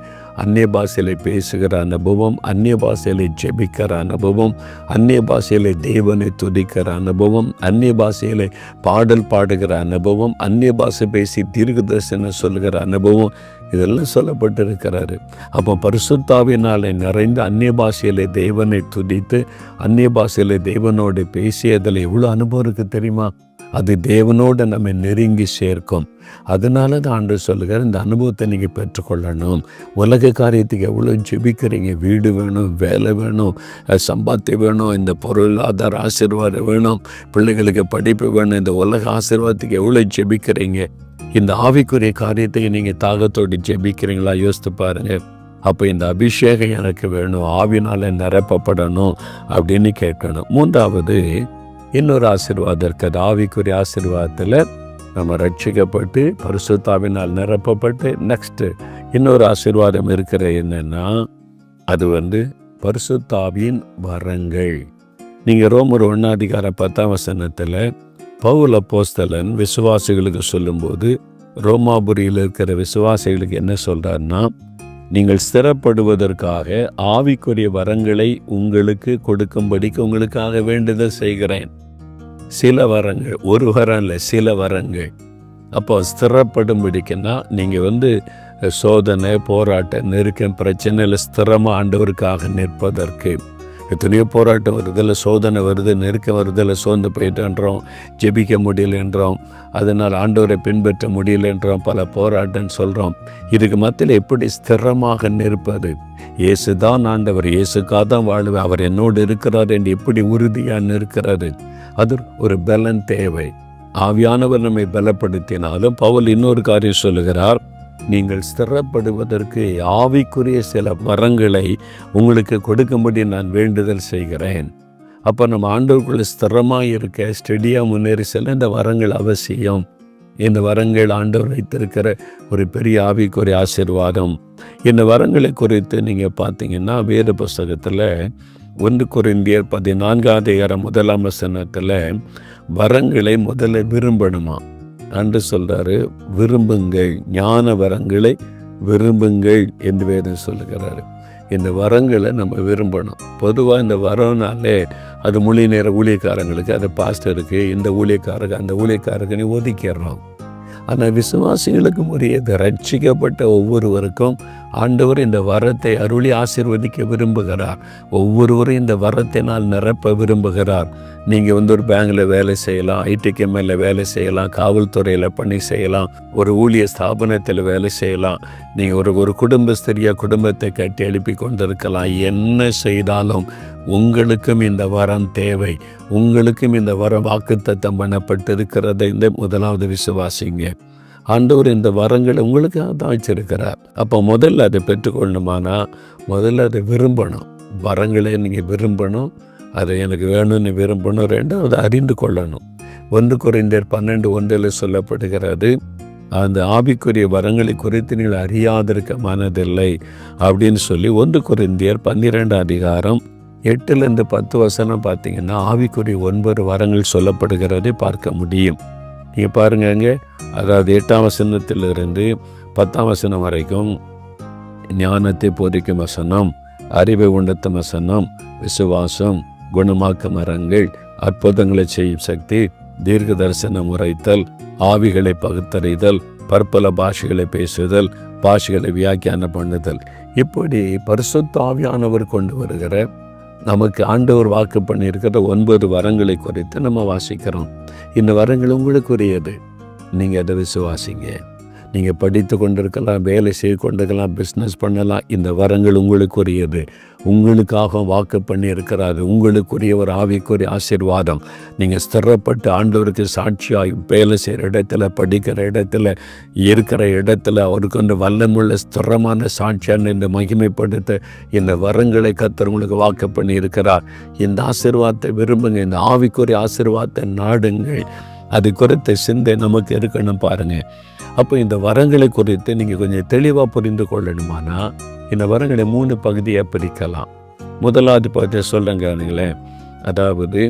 அந்நிய பாஷையில பேசுகிற அனுபவம், அந்நிய பாஷையில ஜெபிக்கிற அனுபவம், அந்நிய பாஷையில தேவனை துதிக்கிற அனுபவம், அந்நிய பாஷையில பாடல் பாடுகிற அனுபவம், அந்நிய பாஷை பேசி தீர்க்கதரிசனம் சொல்லுகிற அனுபவம், இதெல்லாம் சொல்லப்பட்டிருக்கிறாரு. அப்போ பரிசுத்த ஆவியினாலே நிறைந்து அந்நிய பாஷையில தேவனை துதித்து அந்நிய பாஷையில தேவனோடு பேசி அதில் எவ்வளோ அனுபவம் இருக்குது தெரியுமா? அது தேவனோடு நம்ம நெருங்கி சேர்க்கும். அதனால தான் ஆண்டவர் சொல்லுகிறார், இந்த அனுபவத்தை நீங்கள் பெற்றுக்கொள்ளணும். உலக காரியத்துக்கு எவ்வளோ ஜெபிக்கிறீங்க. வீடு வேணும், வேலை வேணும், சம்பாத்தியம் வேணும், இந்த பொருளாதார ஆசீர்வாதம் வேணும், பிள்ளைகளுக்கு படிப்பு வேணும், இந்த உலக ஆசீர்வாதத்துக்கு எவ்வளோ ஜெபிக்கிறீங்க. இந்த ஆவிக்குரிய காரியத்துக்கு நீங்கள் தாகத்தோடு ஜெபிக்கிறீங்களா? யோசித்து பாருங்கள். அப்போ இந்த அபிஷேகம் எனக்கு வேணும், ஆவினால் நிரப்பப்படணும் அப்படின்னு கேட்கணும். 3வது இன்னொரு ஆசீர்வாதம் இருக்குது. ஆவிக்குரிய ஆசீர்வாதத்தில் நம்ம ரட்சிக்கப்பட்டு பரிசுத்தாவினால் நிரப்பப்பட்டு நெக்ஸ்ட்டு இன்னொரு ஆசீர்வாதம் இருக்கிற என்னென்னா அது பரிசுத்தாவியின் வரங்கள். நீங்கள் ரோமர் 1:10 பவுல் அப்போஸ்தலன் விசுவாசிகளுக்கு சொல்லும்போது ரோமாபுரியில் இருக்கிற விசுவாசிகளுக்கு என்ன சொல்கிறாருன்னா, நீங்கள் ஸ்திரப்படுவதற்காக ஆவிக்குரிய வரங்களை உங்களுக்கு கொடுக்கும்படிக்கு உங்களுக்காக வேண்டுதல் செய்கிறேன். சில வரங்கள், ஒரு வரம் இல்லை, சில வரங்கள். அப்போ ஸ்திரப்படும்படிக்குன்னா நீங்கள் சோதனை, போராட்டம், நெருக்கம், பிரச்சனையில் ஸ்திரமாக ஆண்டவருக்காக நிற்பதற்கு. எத்தனையோ போராட்டம் வருதில்ல, சோதனை வருது, நெருக்கம் வருதில்ல, சோர்ந்து போயிட்டுன்றோம், ஜெபிக்க முடியலன்றோம், அதனால் ஆண்டவரை பின்பற்ற முடியலன்றோம், பல போராட்டம் சொல்கிறோம். இதுக்கு மத்தியில் எப்படி ஸ்திரமாக நிற்பது? இயேசு தான் ஆண்டவர், இயேசுக்காக தான் வாழ்வேன், அவர் என்னோடு இருக்கிறார் என்று எப்படி உறுதியாக நிற்கிறது? அது ஒரு பலன் தேவை. ஆவியானவர் நம்மை பலப்படுத்தினாலும் பவுல் இன்னொரு காரியம் சொல்லுகிறார், நீங்கள் ஸ்திரப்படுவதற்கு ஆவிக்குரிய சில வரங்களை உங்களுக்கு கொடுக்கும்படி நான் வேண்டுதல் செய்கிறேன். அப்போ நம்ம ஆண்டவருக்குள்ள ஸ்திரமாக இருக்க, ஸ்டெடியாக முன்னேறி செல்ல இந்த வரங்கள் அவசியம். இந்த வரங்கள் ஆண்டவர் வைத்திருக்கிற ஒரு பெரிய ஆவிக்குரிய ஆசீர்வாதம். இந்த வரங்களை குறித்து நீங்கள் பார்த்தீங்கன்னா வேத புஸ்தகத்தில் 1 கொரிந்தியர் 14:1 வரங்களை முதல்ல விரும்பணுமா அன்று சொல்கிறாரு. விரும்புங்கள், ஞான வரங்களை விரும்புங்கள் என்று வேதம் சொல்லுகிறாரு. இந்த வரங்களை நம்ம விரும்பணும். பொதுவாக இந்த வரம்னாலே அது முழு நேர ஊழியக்காரங்களுக்கு, அது பாஸ்டருக்கு, இந்த ஊழியக்காரருக்கு, அந்த ஊழியக்காரருக்கு ஒதுக்கிடுறோம். ஆனால் விசுவாசிகளுக்கு உரியது. ரட்சிக்கப்பட்ட ஒவ்வொருவருக்கும் ஆண்டவர் இந்த வரத்தை அருளி ஆசீர்வதிக்க விரும்புகிறார். ஒவ்வொருவரும் இந்த வரத்தினால் நிரப்ப விரும்புகிறார். நீங்கள் ஒரு பேங்கில் வேலை செய்யலாம், ஐடிகேமில் வேலை செய்யலாம், காவல்துறையில் பணி செய்யலாம், ஒரு ஊழிய ஸ்தாபனத்தில் வேலை செய்யலாம், நீங்கள் ஒரு குடும்பஸ்தரியாக குடும்பத்தை கட்டி எழுப்பி கொண்டிருக்கலாம். என்ன செய்தாலும் உங்களுக்கும் இந்த வரம் தேவை. உங்களுக்கும் இந்த வரம் வாக்குத்தத்தம் பண்ணப்பட்டிருக்கிறத இந்த முதலாவது விசுவாசிங்க. ஆண்டவர் இந்த வரங்களை உங்களுக்காக தான் வச்சிருக்கிறார். அப்போ முதல்ல அதை பெற்றுக்கொள்ளணுமானா முதல்ல அதை விரும்பணும். வரங்களை நீங்கள் விரும்பணும், அதை எனக்கு வேணும்னு விரும்பணும். 2வது அறிந்து கொள்ளணும். 1 கொரிந்தியர் 12:1 சொல்லப்படுகிறது, அந்த ஆவிக்குரிய வரங்களை குறித்து நீங்கள் அறியாதிருக்க மனதில்லை அப்படின்னு சொல்லி 1 கொரிந்தியர் 12:8-10 பார்த்தீங்கன்னா ஆவிக்குரிய 9 வரங்கள் சொல்லப்படுகிறதை பார்க்க முடியும். நீங்கள் பாருங்க, அதாவது 8ஆம் வசனத்திலிருந்து 10ஆம் வசனம் வரைக்கும் ஞானத்தை போதிக்கும் வசனம், அறிவை உணர்த்தும் வசனம், விசுவாசம், குணமாக்கும் வரங்கள், அற்புதங்களை செய்யும் சக்தி, தீர்க்க தரிசனம் உரைத்தல், ஆவிகளை பகுத்தறிதல், பற்பல பாஷைகளை பேசுதல், பாஷைகளை வியாக்கியானம் பண்ணுதல். இப்படி பரிசுத்த ஆவியானவர் கொண்டு வருகிற நமக்கு ஆண்டவர் வாக்கு பண்ணியிருக்கிற 9 வரங்களை குறித்து நம்ம வாசிக்கிறோம். இந்த வரங்கள் உங்களுக்குரியது. நீங்கள் அதை விசுவாசிங்க. நீங்கள் படித்து கொண்டிருக்கலாம், வேலை செய்து கொண்டிருக்கலாம், பிஸ்னஸ் பண்ணலாம். இந்த வரங்கள் உங்களுக்குரியது. உங்களுக்காக வாக்கு பண்ணி இருக்கிறாரு. உங்களுக்குரிய ஒரு ஆவிக்குரிய ஆசீர்வாதம். நீங்கள் ஸ்திரப்பட்டு ஆண்டவருக்கு சாட்சியாய் வேலை செய்கிற இடத்துல, படிக்கிற இடத்துல, இருக்கிற இடத்துல அவருக்கு வந்து வல்லமுள்ள ஸ்திரமான சாட்சியான இந்த மகிமைப்படுத்த இந்த வரங்களை கர்த்தர் உங்களுக்கு வாக்கு பண்ணி இருக்கிறார். இந்த ஆசீர்வாதத்தை விரும்புங்க. இந்த ஆவிக்குரிய ஆசீர்வாதத்தை நாடுங்கள். அது குறித்த சிந்தை நமக்கு இருக்கணும் பாருங்கள். அப்போ இந்த வரங்களை குறித்து நீங்கள் கொஞ்சம் தெளிவாக புரிந்து கொள்ளணுமானா இந்த வரங்களை 3 பகுதியாக பிரிக்கலாம். முதலாவது பகுதியை சொல்லுங்களேன். அதாவது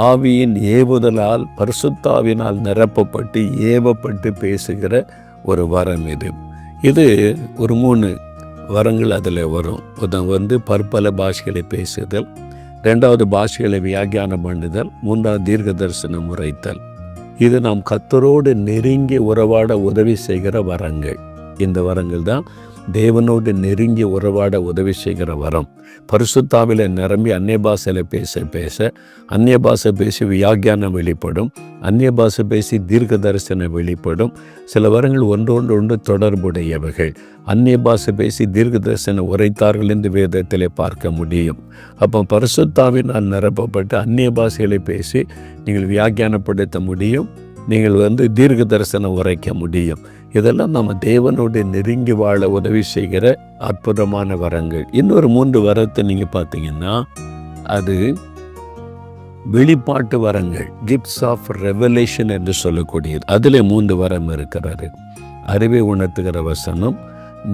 ஆவியின் ஏவுதலால் பரிசுத்தாவினால் நிரப்பப்பட்டு ஏவப்பட்டு பேசுகிற ஒரு வரம் இது. இது ஒரு 3 வரங்கள் அதில் வரும். வந்து பற்பல பாஷைகளை பேசுதல், 2வது பாஷைகளை வியாக்கியானம் பண்ணுதல், 3வது தீர்க்க தரிசனம் உரைத்தல். இது நாம் கர்த்தரோடு நெருங்கி உறவாட உதவி செய்கிற வரங்கள். இந்த வரங்கள் தான் தேவனோடு நெருங்கி உறவாட உதவி செய்கிற வரம். பரிசுத்தாவில நிரம்பி அந்நிய பாஷையில் பேச அந்நிய பாஷை பேசி வியாக்கியானம் வெளிப்படும், அந்நிய பாஷை பேசி தீர்க்க தரிசனம் வெளிப்படும். சில வரங்கள் ஒன்று தொடர்புடையவைகள். அந்நிய பாஷை பேசி தீர்க்க தரிசனம் உரைத்தார்கள் என்று வேதத்திலே பார்க்க முடியும். அப்போ பரிசுத்தாவினால் நிரப்பப்பட்டு அந்நிய பாஷைகளை பேசி நீங்கள் வியாக்கியானப்படுத்த முடியும், நீங்கள் தீர்க்க தரிசனம் உரைக்க முடியும். இதெல்லாம் நம்ம தேவனோடு நெருங்கி வாழ உதவி செய்கிற அற்புதமான வரங்கள். இன்னொரு 3 வரத்தை நீங்கள் பார்த்தீங்கன்னா அது வெளிப்பாட்டு வரங்கள், கிஃப்ட்ஸ் ஆஃப் ரெவலேஷன் என்று சொல்லக்கூடியது. அதில் 3 வரம் இருக்கிறது. அறிவை உணர்த்துகிற வசனம்,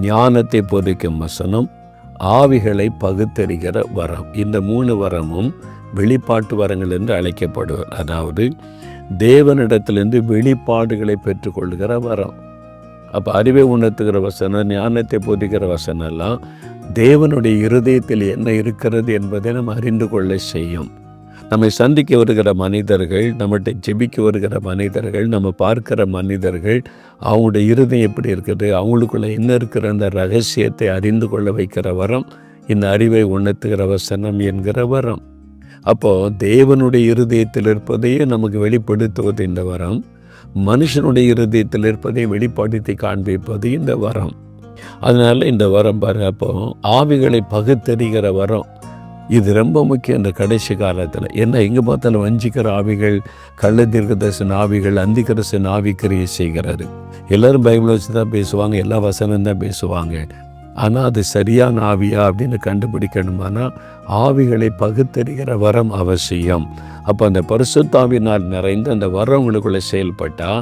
ஞானத்தை போதிக்கும் வசனம், ஆவிகளை பகுத்தறிகிற வரம். இந்த 3 வரமும் வெளிப்பாட்டு வரங்கள் என்று அழைக்கப்படுவது. அதாவது தேவனிடத்திலிருந்து வெளிப்பாடுகளை பெற்றுக்கொள்கிற வரம். அப்போ அறிவை உணர்த்துகிற வசனம், ஞானத்தை போதிக்கிற வசனம் எல்லாம் தேவனுடைய இருதயத்தில் என்ன இருக்கிறது என்பதை நம்ம அறிந்து கொள்ள செய்யும். நம்மை சந்திக்க வருகிற மனிதர்கள், நம்மகிட்ட ஜெபிக்க வருகிற மனிதர்கள், நம்ம பார்க்கிற மனிதர்கள், அவங்களுடைய இருதயம் எப்படி இருக்குது, அவங்களுக்குள்ள என்ன இருக்கிற அந்த ரகசியத்தை அறிந்து கொள்ள வைக்கிற வரம் இந்த அறிவை உணர்த்துகிற வசனம் என்கிற வரம். அப்போது தேவனுடைய இருதயத்தில் இருப்பதையே நமக்கு வெளிப்படுத்துவது இந்த வரம். மனுஷனுடைய இருதயத்தில் இருப்பதை வெளிப்படுத்தி காண்பிப்பது இந்த வரம். அதனால இந்த வரம் பாரு. அப்போ ஆவிகளை பகுத்தறிகிற வரம் இது ரொம்ப முக்கியம் இந்த கடைசி காலத்தில். ஏன்னா எங்கே பார்த்தாலும் வஞ்சிக்கிற ஆவிகள், கள்ள தீர்க்கதரிசன ஆவிகள், அந்திகிறிஸ்து ஆவிக்கிரியை செய்கிறது. எல்லோரும் பைபிளை வச்சு தான் பேசுவாங்க, எல்லா வசனம் தான் பேசுவாங்க. ஆனால் அது சரியான ஆவியா அப்படின்னு கண்டுபிடிக்கணுமானா ஆவிகளை பகுத்தறிகிற வரம் அவசியம். அப்போ அந்த பரிசுத்தாவினால் நிறைந்த அந்த வரம் உங்களுக்குள்ளே செயல்பட்டால்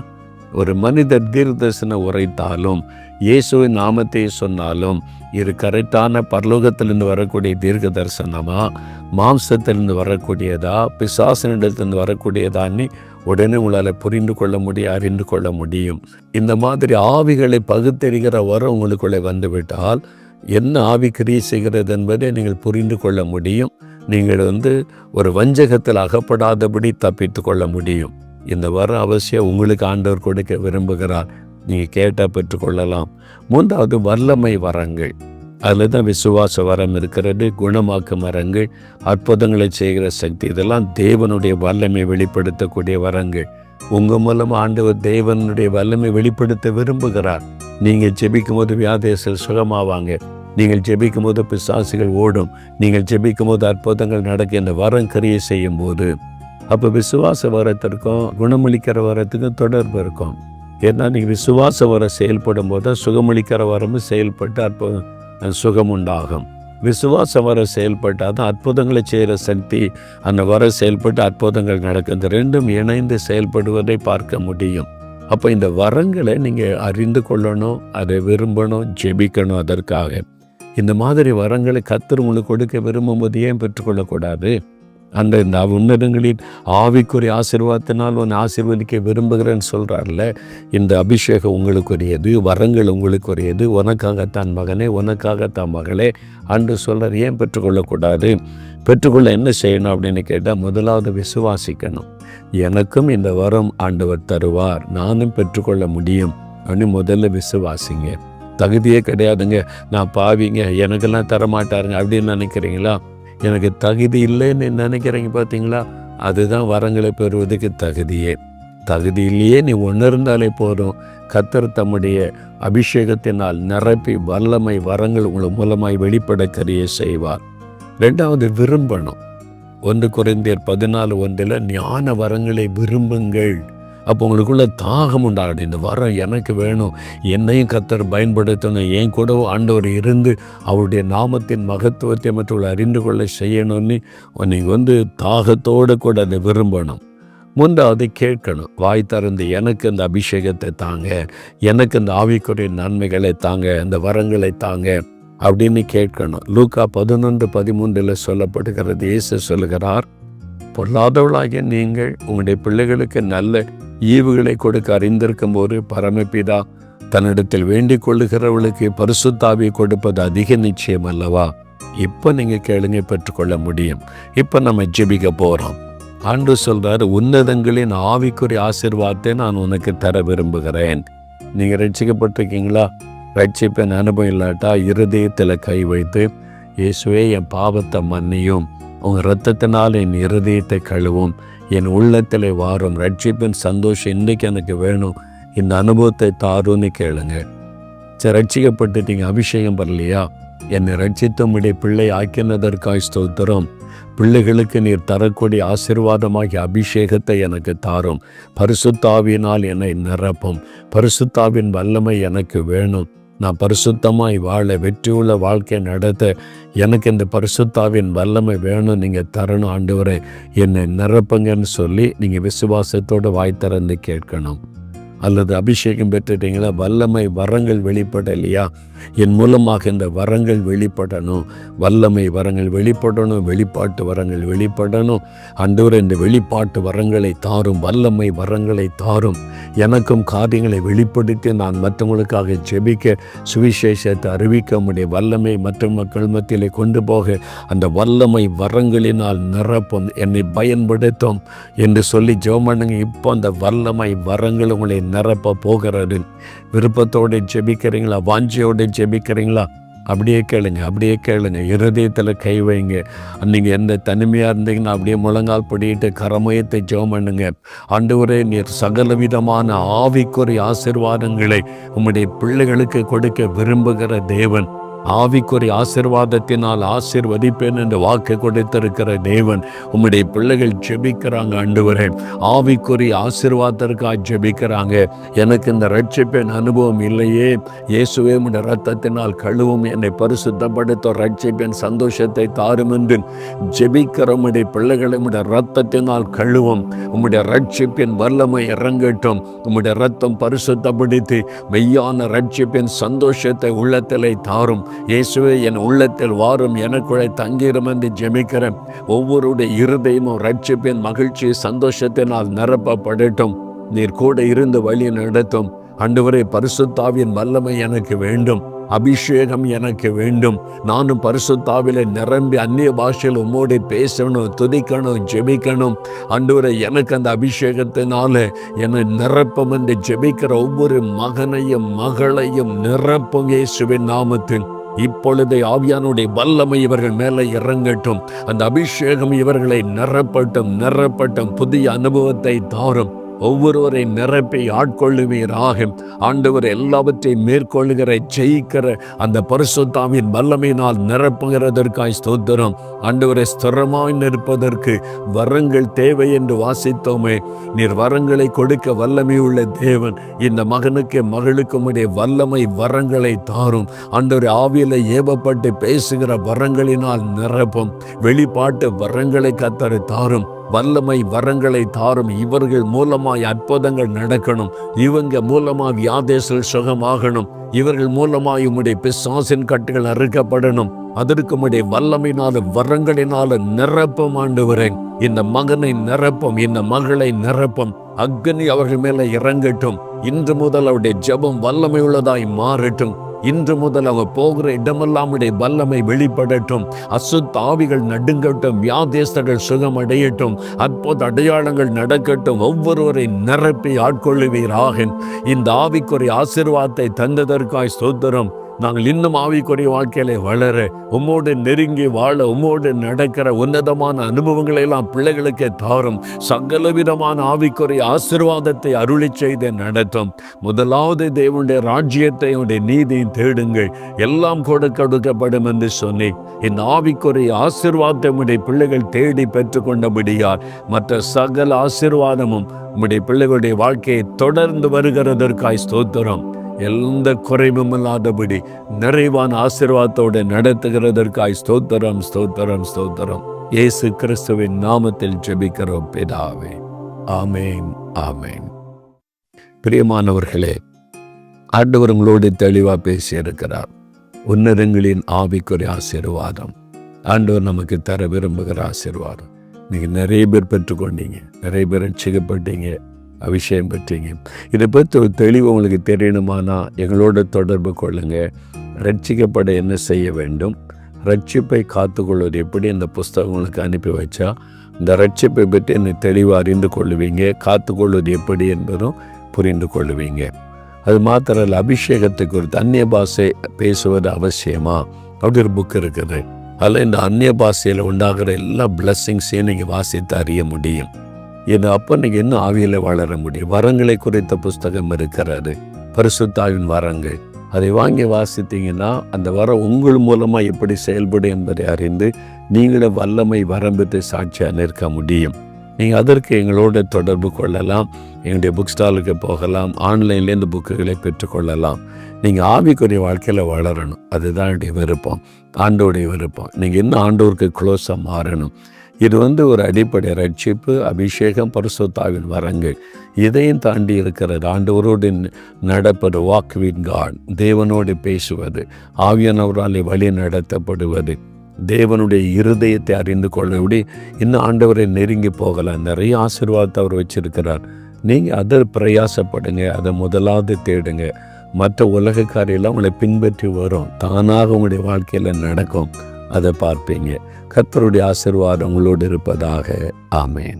ஒரு மனிதர் தீர்க்கதரிசனம் உரைத்தாலும் இயேசுவின் நாமத்தை சொன்னாலும் இது கரெக்டான பரலோகத்திலிருந்து வரக்கூடிய தீர்க்க தரிசனமா, மாம்சத்திலிருந்து வரக்கூடியதா, பிசாசனிடத்திலிருந்து வரக்கூடியதான்னு உடனே உங்களால் புரிந்து கொள்ள முடியும், அறிந்து கொள்ள முடியும். இந்த மாதிரி ஆவிகளை பகுத்தறிகிற வரம் உங்களுக்குள்ளே வந்துவிட்டால் என்ன ஆவி கிரியை செய்கிறது என்பதை நீங்கள் புரிந்து கொள்ள முடியும். நீங்கள் ஒரு வஞ்சகத்தில் அகப்படாதபடி தப்பித்து கொள்ள முடியும். இந்த வரம் அவசியம் உங்களுக்கு ஆண்டவர் கொடுக்க விரும்புகிறார். நீங்கள் கேட்டால் பெற்றுக்கொள்ளலாம். 3வது வல்லமை வரங்கள். அதில் தான் விசுவாச வரம் இருக்கிறது, குணமாக்கும் வரங்கள், அற்புதங்களை செய்கிற சக்தி. இதெல்லாம் தேவனுடைய வல்லமை வெளிப்படுத்தக்கூடிய வரங்கள். உங்கள் மூலமாக ஆண்டவர் தேவனுடைய வல்லமை வெளிப்படுத்த விரும்புகிறார். நீங்கள் ஜெபிக்கும் போது வியாதிகள் சுகமாவாங்க, நீங்கள் ஜெபிக்கும் போது பிசாசுகள் ஓடும், நீங்கள் ஜெபிக்கும் போது அற்புதங்கள் நடக்க இந்த வரம் கிரியை செய்யும் போது. அப்போ விசுவாச வரத்திற்கும் குணமளிக்கிற வரத்துக்கும் தொடர்பு இருக்கும். ஏன்னா நீங்கள் விசுவாச வரம் செயல்படும் போது சுகமளிக்கிற வரமும் செயல்பட்டு சுகம் உண்டாகும். விசுவாச வரம் செயல்பட்டால் தான் அற்புதங்களை செய்கிற சக்தி அந்த வரம் செயல்பட்டு அற்புதங்கள் நடக்கும். இந்த 2ம் இணைந்து செயல்படுவதை பார்க்க முடியும். அப்போ இந்த வரங்களை நீங்கள் அறிந்து கொள்ளணும், அதை விரும்பணும், ஜெபிக்கணும். அதற்காக இந்த மாதிரி வரங்களை கர்த்தர் உங்களுக்கு கொடுக்க விரும்பும்போது ஏன் பெற்றுக்கொள்ளக்கூடாது? அந்த உன்னதங்களின் ஆவிக்குரிய ஆசீர்வாதத்தினால் உன்னை ஆசீர்வதிக்க விரும்புகிறேன்னு சொல்கிறார்ல. இந்த அபிஷேகம் உங்களுக்குரியது, வரங்கள் உங்களுக்குரியது. உனக்காகத்தான் மகனே, உனக்காகத்தான் மகளே அன்று சொல்கிறார். ஏன் பெற்றுக்கொள்ளக்கூடாது? பெற்றுக்கொள்ள என்ன செய்யணும் அப்படின்னு கேட்டால், முதலாவது விசுவாசிக்கணும். எனக்கும் இந்த வரம் ஆண்டவர் தருவார், நானும் பெற்றுக்கொள்ள முடியும் அப்படின்னு முதல்ல விசுவாசிங்க. தகுதியே கிடையாதுங்க, நான் பாவிங்க, எனக்கெல்லாம் தரமாட்டாருங்க அப்படின்னு நினைக்கிறீங்களா? எனக்கு தகுதி இல்லைன்னு நினைக்கிறீங்க பார்த்தீங்களா? அதுதான் வரங்களை பெறுவதுக்கு தகுதியே. தகுதியிலேயே நீ உணர்ந்தாலே போதும், கர்த்தர் தம்முடைய அபிஷேகத்தினால் நிரப்பி வல்லமை வரங்கள் உங்கள் மூலமாய் வெளிப்பட கரிய செய்வார். 2வது விரும்பணும். 1 கொரிந்தியர் 14:1 ஞான வரங்களை விரும்புங்கள். அப்போ உங்களுக்குள்ள தாகம் உண்டாகணும். இந்த வரம் எனக்கு வேணும், என்னையும் கர்த்தர் பயன்படுத்தணும், என் கூட ஆண்டவர் இருந்து அவருடைய நாமத்தின் மகத்துவத்தை மற்றவர்கள் அறிந்து கொள்ள செய்யணும்னு நீங்கள் தாகத்தோடு கூட அதை விரும்பணும். 3வது கேட்கணும். வாய் திறந்து எனக்கு இந்த அபிஷேகத்தை தாங்க, எனக்கு இந்த ஆவிக்குரிய நன்மைகளை தாங்க, இந்த வரங்களை தாங்க அப்படின்னு கேட்கணும். லூக்கா 11:13 சொல்லப்படுகிறது. இயேசு சொல்லுகிறார், பொல்லாதவளாகிய நீங்கள் உங்களுடைய பிள்ளைகளுக்கு நல்ல ஈவுகளை கொடுக்க அறிந்திருக்கும் போது பரமபிதா தன்னிடத்தில் வேண்டிக் கொள்ளுகிறவர்களுக்கு பரிசுத்த ஆவியை கொடுப்பது அதிக நிச்சயம் அல்லவா? இப்போ நீங்கள் கேளுங்க, பெற்றுக்கொள்ள முடியும். இப்போ நம்ம ஜெபிக்க போகிறோம். ஆண்டவர் சொல்றாரு, உன்னதங்களின் ஆவிக்குரிய ஆசீர்வாதத்தை நான் உனக்கு தர விரும்புகிறேன். நீங்கள் ரட்சிக்கப்பட்டிருக்கீங்களா? ரட்சிப்பின் அனுபவம் இல்லாட்டா இருதயத்தில் கை வைத்து, இயேசுவே என் பாவத்தை மன்னியும், உங்கள் இரத்தத்தினால் என் இருதயத்தை கழுவும், என் உள்ளத்தில் வாரும், ரட்சிப்பின் சந்தோஷம் இன்றைக்கு எனக்கு வேணும், இந்த அனுபவத்தை தாருன்னு கேளுங்க. சரி, ரட்சிக்கப்பட்டுட்டீங்க, அபிஷேகம் வரலையா? என்னை ரட்சித்தமுடைய பிள்ளை ஆக்கினதற்காய் ஸ்தோத்திரம். பிள்ளைகளுக்கு நீர் தரக்கூடிய ஆசீர்வாதமாகிய அபிஷேகத்தை எனக்கு தாரும். பரிசுத்த ஆவியினால் என்னை நிரப்பும். பரிசுத்த ஆவியின் வல்லமை எனக்கு வேணும். நான் பரிசுத்தமாய் வாழ, வெற்றியுள்ள வாழ்க்கை நடத்த எனக்கு இந்த பரிசுத்த ஆவியின் வல்லமை வேணும், நீங்கள் தரணும் ஆண்டவரே, என்னை நிரப்புங்கன்னு சொல்லி நீங்கள் விசுவாசத்தோடு வாய் திறந்து கேட்கணும். அல்லது அபிஷேகம் பெற்றுட்டீங்களா? வல்லமை வரங்கள் வெளிப்படலையா? என் மூலமாக இந்த வரங்கள் வெளிப்படணும், வல்லமை வரங்கள் வெளிப்படணும், வெளிப்பாட்டு வரங்கள் வெளிப்படணும். ஆண்டவரே, இந்த வெளிப்பாட்டு வரங்களை தாரும், வல்லமை வரங்களை தாரும். எனக்கும் காரியங்களை வெளிப்படுத்தி நான் மற்றவங்களுக்காக ஜெபிக்க, சுவிசேஷத்தை அறிவிக்க முடிய வல்லமை மற்ற மக்கள் மத்தியிலே கொண்டு போக அந்த வல்லமை வரங்களினால் நிரப்பும், என்னை பயன்படுத்தும் என்று சொல்லி ஜெபம் பண்ணுங்க. இப்போ அந்த வல்லமை வரங்கள் உங்களை நிரப்ப போகிறது. விருப்பத்தோடு ஜெபிக்கிறீங்களா? வாஞ்சியோடு ஜெபிக்கிறீங்களா? அப்படியே கேளுங்க. இருதயத்தில் கை வைங்க. நீங்கள் எந்த தனிமையாக இருந்தீங்கன்னா அப்படியே முழங்கால் படிட்டு கரமயத்தை ஜெபம் பண்ணுங்க. ஆண்டவரே, நீர் சகலவிதமான ஆவிக்குரிய ஆசீர்வாதங்களை உம்முடைய பிள்ளைகளுக்கு கொடுக்க விரும்புகிற தேவன். ஆவிக்குரிய ஆசீர்வாதத்தினால் ஆசீர்வதிப்பேன் என்று வாக்கு கொடுத்திருக்கிற தேவன். உம்முடைய பிள்ளைகள் ஜெபிக்கிறாங்க. ஆண்டவரே, ஆவிக்குரிய ஆசீர்வாதத்திற்காக ஜெபிக்கிறாங்க. எனக்கு இந்த ரட்சிப்பின் அனுபவம் இல்லையே, இயேசுவே உம்முடைய இரத்தத்தினால் கழுவும், என்னை பரிசுத்தப்படுத்த ரட்சிப்பின் சந்தோஷத்தை தாரும் என்று ஜெபிக்கிற உம்முடைய பிள்ளைகளை உம்முடைய இரத்தத்தினால் கழுவும். உம்முடைய ரட்சிப்பின் வல்லமை இறங்கட்டும். உம்முடைய இரத்தம் பரிசுத்தப்படுத்தி மெய்யான ரட்சிப்பின் சந்தோஷத்தை உள்ளத்திலே தாரும். இயேசுவே, என் உள்ளத்தில் வாரும், எனக்குள்ளே தங்கிரும் என்று ஜெபிக்கிறேன். ஒவ்வொருடைய இருதயமும் ரட்சிப்பின் மகிழ்ச்சி சந்தோஷத்தினால் நிரப்பப்படட்டும். நீர் கூட இருந்து வழி நடத்தும். ஆண்டவரே, பரிசுத்த ஆவியின் வல்லமை எனக்கு வேண்டும், அபிஷேகம் எனக்கு வேண்டும். நானும் பரிசுத்த ஆவியிலே நிரம்பி அந்நிய பாஷையில் உம்மோடு பேசணும், துதிக்கணும், ஜெபிக்கணும். ஆண்டவரே, எனக்கு அந்த அபிஷேகத்தினால என்னை நிரப்பும் என்று ஜெபிக்கிற ஒவ்வொரு மகனையும் மகளையும் நிரப்பும் இயேசுவின் நாமத்தில். இப்பொழுது ஆவியானுடைய வல்லமை இவர்கள் மேலே இறங்கட்டும். அந்த அபிஷேகம் இவர்களை நிரப்பட்டும். புதிய அனுபவத்தை தாரும். ஒவ்வொருவரை நிரப்பி ஆட்கொள்ளுவீராக. ஆண்டவர் எல்லாவற்றையும் மேற்கொள்ளுகிற, ஜெயிக்கிற அந்த பரிசுத்த ஆவியின் வல்லமையினால் நிரப்புகிறதற்காய் ஸ்தோத்திரம். ஆண்டவரை, ஸ்திரமாய் நிற்பதற்கு வரங்கள் தேவை என்று வாசித்தோமே. நீர் வரங்களை கொடுக்க வல்லமை உள்ள தேவன். இந்த மகனுக்கு மகளுக்கு உடைய வல்லமை வரங்களை தாரும். ஆண்டவரை, ஆவியில ஏவப்பட்டு பேசுகிற வரங்களினால் நிரப்பும். வெளிப்பாட்டு வரங்களை கர்த்தர் தாரும். வல்லமை வரங்களை தாரும். இவர்கள் மூலமாய் அற்புதங்கள் நடக்கணும். இவங்க மூலமா வியாதேசல் சுகமாகணும். இவர்கள் மூலமாய் உம்முடைய பிசாசின் கட்டுகள் அறுக்கப்படணும். அதற்கு உம்முடைய வல்லமையினாலும் வரங்களினாலும் நிரப்பும். ஆண்டவரே, இந்த மகனை நிரப்பும், இந்த மகளை நிரப்பும். அக்னி அவர்கள் மேல இறங்கட்டும். இன்று முதல் அவருடைய ஜெபம் வல்லமை உள்ளதாய் மாறட்டும். இன்று முதல் அவர் போகிற இடமெல்லாம் வல்லமை வெளிப்படட்டும். அசுத்த ஆவிகள் நடுங்கட்டும். வியாதேசர்கள் சுகமடையட்டும். அற்புத அடையாளங்கள் நடக்கட்டும். ஒவ்வொருவரை நிரப்பி ஆட்கொள்ளுவீராக. இந்த ஆவிக்குரிய ஆசீர்வாதத்தை தந்ததற்காய் ஸ்தோத்திரம். நாங்கள் இன்னும் ஆவிக்குரிய வாழ்க்கையில வளர, உம்மோடு நெருங்கி வாழ, உம்மோடு நடக்கிற உன்னதமான அனுபவங்களை எல்லாம் பிள்ளைகளுக்கு தாரும். சகலவிதமான ஆவிக்குரிய ஆசீர்வாதத்தை அருளி செய்து நடத்தும். முதலாவது தேவனுடைய ராஜ்யத்தை, உடைய நீதியை தேடுங்கள், எல்லாம் கொடுக்கப்படும் என்று சொன்னேன். இந்த ஆவிக்குரிய ஆசீர்வாதத்தை உடைய பிள்ளைகள் தேடி பெற்றுக்கொண்டபடியால் மற்ற சகல ஆசீர்வாதமும் உம்முடைய பிள்ளைகளுடைய வாழ்க்கையை தொடர்ந்து வருகிறதற்காய் ஸ்தோத்திரம். எந்த குறைவும் இல்லாதபடி நிறைவான ஆசீர்வாதத்தோடு நடத்துகிறதற்காய் ஸ்தோத்திரம், ஸ்தோத்திரம், ஸ்தோத்திரம். இயேசு கிறிஸ்துவின் நாமத்தில் ஜெபிக்கிறோம் பிதாவே. ஆமேன், ஆமேன். பிரியமானவர்களே, ஆண்டவர் உங்களோடு தெளிவாக பேசியிருக்கிறார். உன்னதங்களின் ஆவிக்குரிய ஆசீர்வாதம் ஆண்டவர் நமக்கு தர விரும்புகிற ஆசீர்வாதம். நீங்கள் நிறைய பேர் பெற்றுக்கொண்டீங்க, நிறைய பேர் ரட்சிக்கப்பட்டீங்க, அபிஷேகம் பெற்றீங்க. இதை பற்றி ஒரு தெளிவு உங்களுக்கு தெரியணுமானா எங்களோட தொடர்பு கொள்ளுங்க. ரட்சிக்கப்பட என்ன செய்ய வேண்டும், ரட்சிப்பை காத்துக்கொள்வது எப்படி, இந்த புஸ்தகம் உங்களுக்கு அனுப்பி வச்சா இந்த ரட்சிப்பை பற்றி என்னை தெளிவாக அறிந்து கொள்ளுவீங்க. காத்துக்கொள்வது எப்படி என்பதும் புரிந்து கொள்ளுவீங்க. அது மாத்திரம் அபிஷேகத்தை குறித்து அந்நிய பாஷை பேசுவது அவசியமா அப்படி ஒரு புக் இருக்குது. அதில் இந்த அந்நிய பாஷையில் உண்டாகிற எல்லா பிளஸ்ஸிங்ஸையும் நீங்கள் வாசித்து அறிய முடியும். இது அப்போ நீங்கள் இன்னும் ஆவியில் வளர முடியும். வரங்களை குறித்த புஸ்தகம் இருக்கிறது, பரிசுத்தாவின் வரங்கள். அதை வாங்கி வாசித்தீங்கன்னா அந்த வரம் உங்கள் மூலமாக எப்படி செயல்படும் என்பதை அறிந்து நீங்களே வல்லமை வரம்பெற்று சாட்சியாக நிற்க முடியும். நீங்கள் அதற்கு எங்களோட தொடர்பு கொள்ளலாம். எங்களுடைய புக் ஸ்டாலுக்கு போகலாம், ஆன்லைன்லேயே இந்த புக்குகளை பெற்றுக்கொள்ளலாம். நீங்கள் ஆவிக்குரிய வாழ்க்கையில் வளரணும், அதுதான் என்னுடைய விருப்பம், ஆண்டோடைய விருப்பம். நீங்கள் இன்னும் ஆண்டோருக்கு க்ளோஸாக மாறணும். இது ஒரு அடிப்படை ரட்சிப்பு, அபிஷேகம், பரிசுத்தாவின் வரங்கள். இதையும் தாண்டி இருக்கிறது ஆண்டவரோடு நடப்பது, வாக் வித் காட், தேவனோடு பேசுவது, ஆவியானவராலே வழி நடத்தப்படுவது, தேவனுடைய இருதயத்தை அறிந்து கொள்ளபடி இன்னும் ஆண்டவரை நெருங்கி போகலாம். நிறைய ஆசீர்வாதத்தை அவர் வச்சிருக்கிறார். நீங்கள் அதை பிரயாசப்படுங்க, அதை முதலாவது தேடுங்க. மற்ற உலக காரியெல்லாம் உங்களை பின்பற்றி வரும், தானாக உங்களுடைய வாழ்க்கையில் நடக்கும். அதை பார்ப்பீங்க. கர்த்தருடைய ஆசீர்வாதம் உங்களோடு இருப்பதாக. ஆமேன்.